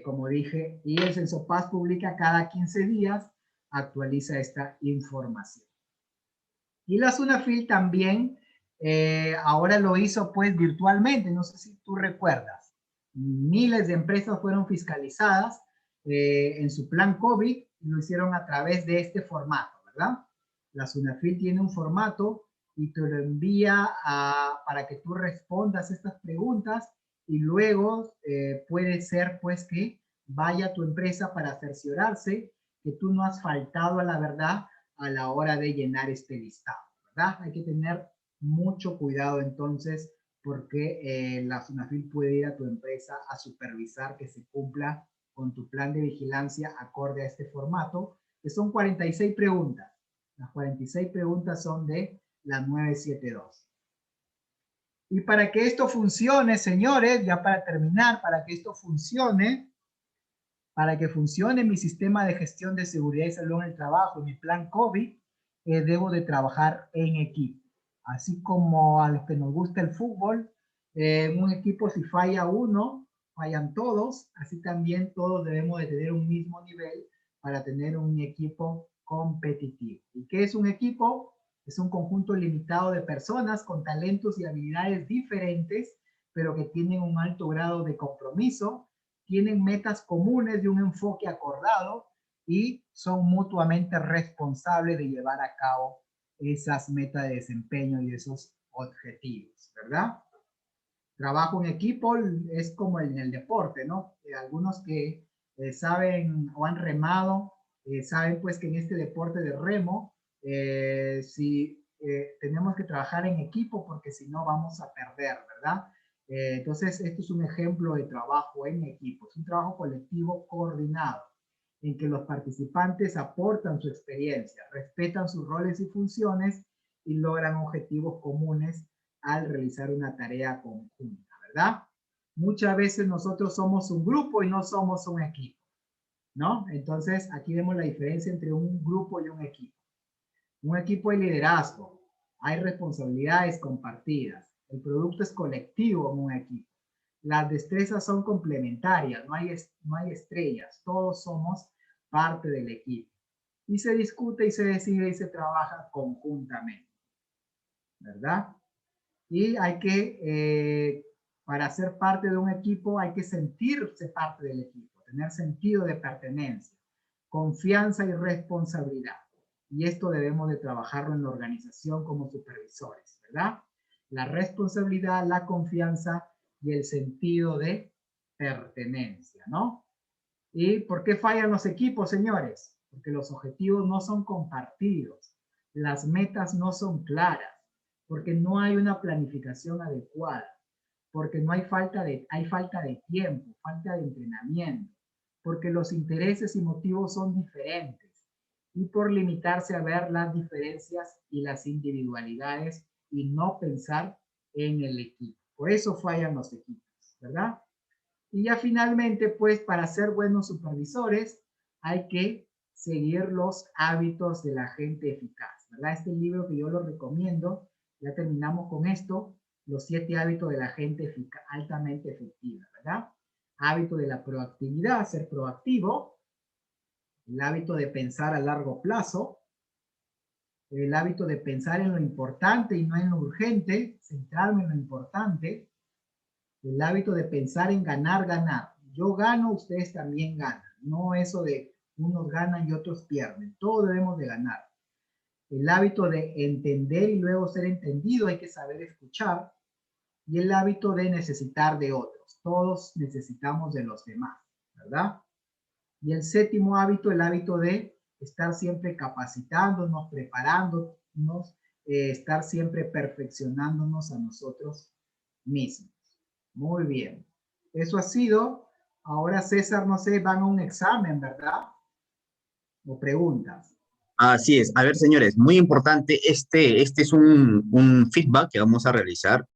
[SPEAKER 1] Como dije, y el Censopaz publica cada 15 días, actualiza esta información. Y la SUNAFIL también ahora lo hizo pues virtualmente, no sé si tú recuerdas. Miles de empresas fueron fiscalizadas en su plan COVID y lo hicieron a través de este formato, ¿verdad? La SUNAFIL tiene un formato y te lo envía para que tú respondas estas preguntas y luego puede ser pues que vaya tu empresa para cerciorarse que tú no has faltado a la verdad a la hora de llenar este listado, ¿verdad? Hay que tener mucho cuidado entonces porque la SUNAFIL puede ir a tu empresa a supervisar que se cumpla con tu plan de vigilancia acorde a este formato, que son 46 preguntas. Las 46 preguntas son de la 972. Y para que esto funcione, señores, ya para terminar, para que esto funcione, para que funcione mi sistema de gestión de seguridad y salud en el trabajo y mi plan COVID, debo de trabajar en equipo. Así como a los que nos gusta el fútbol, en un equipo si falla uno, fallan todos, así también todos debemos de tener un mismo nivel para tener un equipo competitivo. ¿Y qué es un equipo? Es un conjunto limitado de personas con talentos y habilidades diferentes, pero que tienen un alto grado de compromiso, tienen metas comunes y un enfoque acordado y son mutuamente responsables de llevar a cabo esas metas de desempeño y esos objetivos, ¿verdad? Trabajo en equipo es como en el deporte, ¿no? Algunos que saben o han remado, saben pues que en este deporte de remo Tenemos que trabajar en equipo porque si no vamos a perder, ¿verdad? Entonces, esto es un ejemplo de trabajo en equipo. Es un trabajo colectivo coordinado, en que los participantes aportan su experiencia, respetan sus roles y funciones y logran objetivos comunes al realizar una tarea conjunta, ¿verdad? Muchas veces nosotros somos un grupo y no somos un equipo, ¿no? Entonces, aquí vemos la diferencia entre un grupo y un equipo. Un equipo de liderazgo, hay responsabilidades compartidas, el producto es colectivo en un equipo. Las destrezas son complementarias, no hay estrellas, todos somos parte del equipo. Y se discute y se decide y se trabaja conjuntamente, ¿verdad? Y hay que, para ser parte de un equipo, hay que sentirse parte del equipo, tener sentido de pertenencia, confianza y responsabilidad. Y esto debemos de trabajarlo en la organización como supervisores, ¿verdad? La responsabilidad, la confianza y el sentido de pertenencia, ¿no? ¿Y por qué fallan los equipos, señores? Porque los objetivos no son compartidos, las metas no son claras, porque no hay una planificación adecuada, porque no hay falta de tiempo, falta de entrenamiento, porque los intereses y motivos son diferentes, y por limitarse a ver las diferencias y las individualidades y no pensar en el equipo. Por eso fallan los equipos, ¿verdad? Y ya finalmente, pues, para ser buenos supervisores, hay que seguir los hábitos de la gente eficaz, ¿verdad? Este libro que yo lo recomiendo, ya terminamos con esto, los 7 hábitos de la gente altamente efectiva, ¿verdad? Hábito de la proactividad, ser proactivo, el hábito de pensar a largo plazo, el hábito de pensar en lo importante y no en lo urgente, centrarme en lo importante, el hábito de pensar en ganar, ganar. Yo gano, ustedes también ganan. No eso de unos ganan y otros pierden. Todos debemos de ganar. El hábito de entender y luego ser entendido, hay que saber escuchar. Y el hábito de necesitar de otros. Todos necesitamos de los demás, ¿verdad? Y el séptimo hábito, el hábito de estar siempre capacitándonos, preparándonos, estar siempre perfeccionándonos a nosotros mismos. Muy bien. Eso ha sido. Ahora, César, no sé, van a un examen, ¿verdad? O preguntas.
[SPEAKER 2] Así es. A ver, señores, muy importante, este es un feedback que vamos a realizar.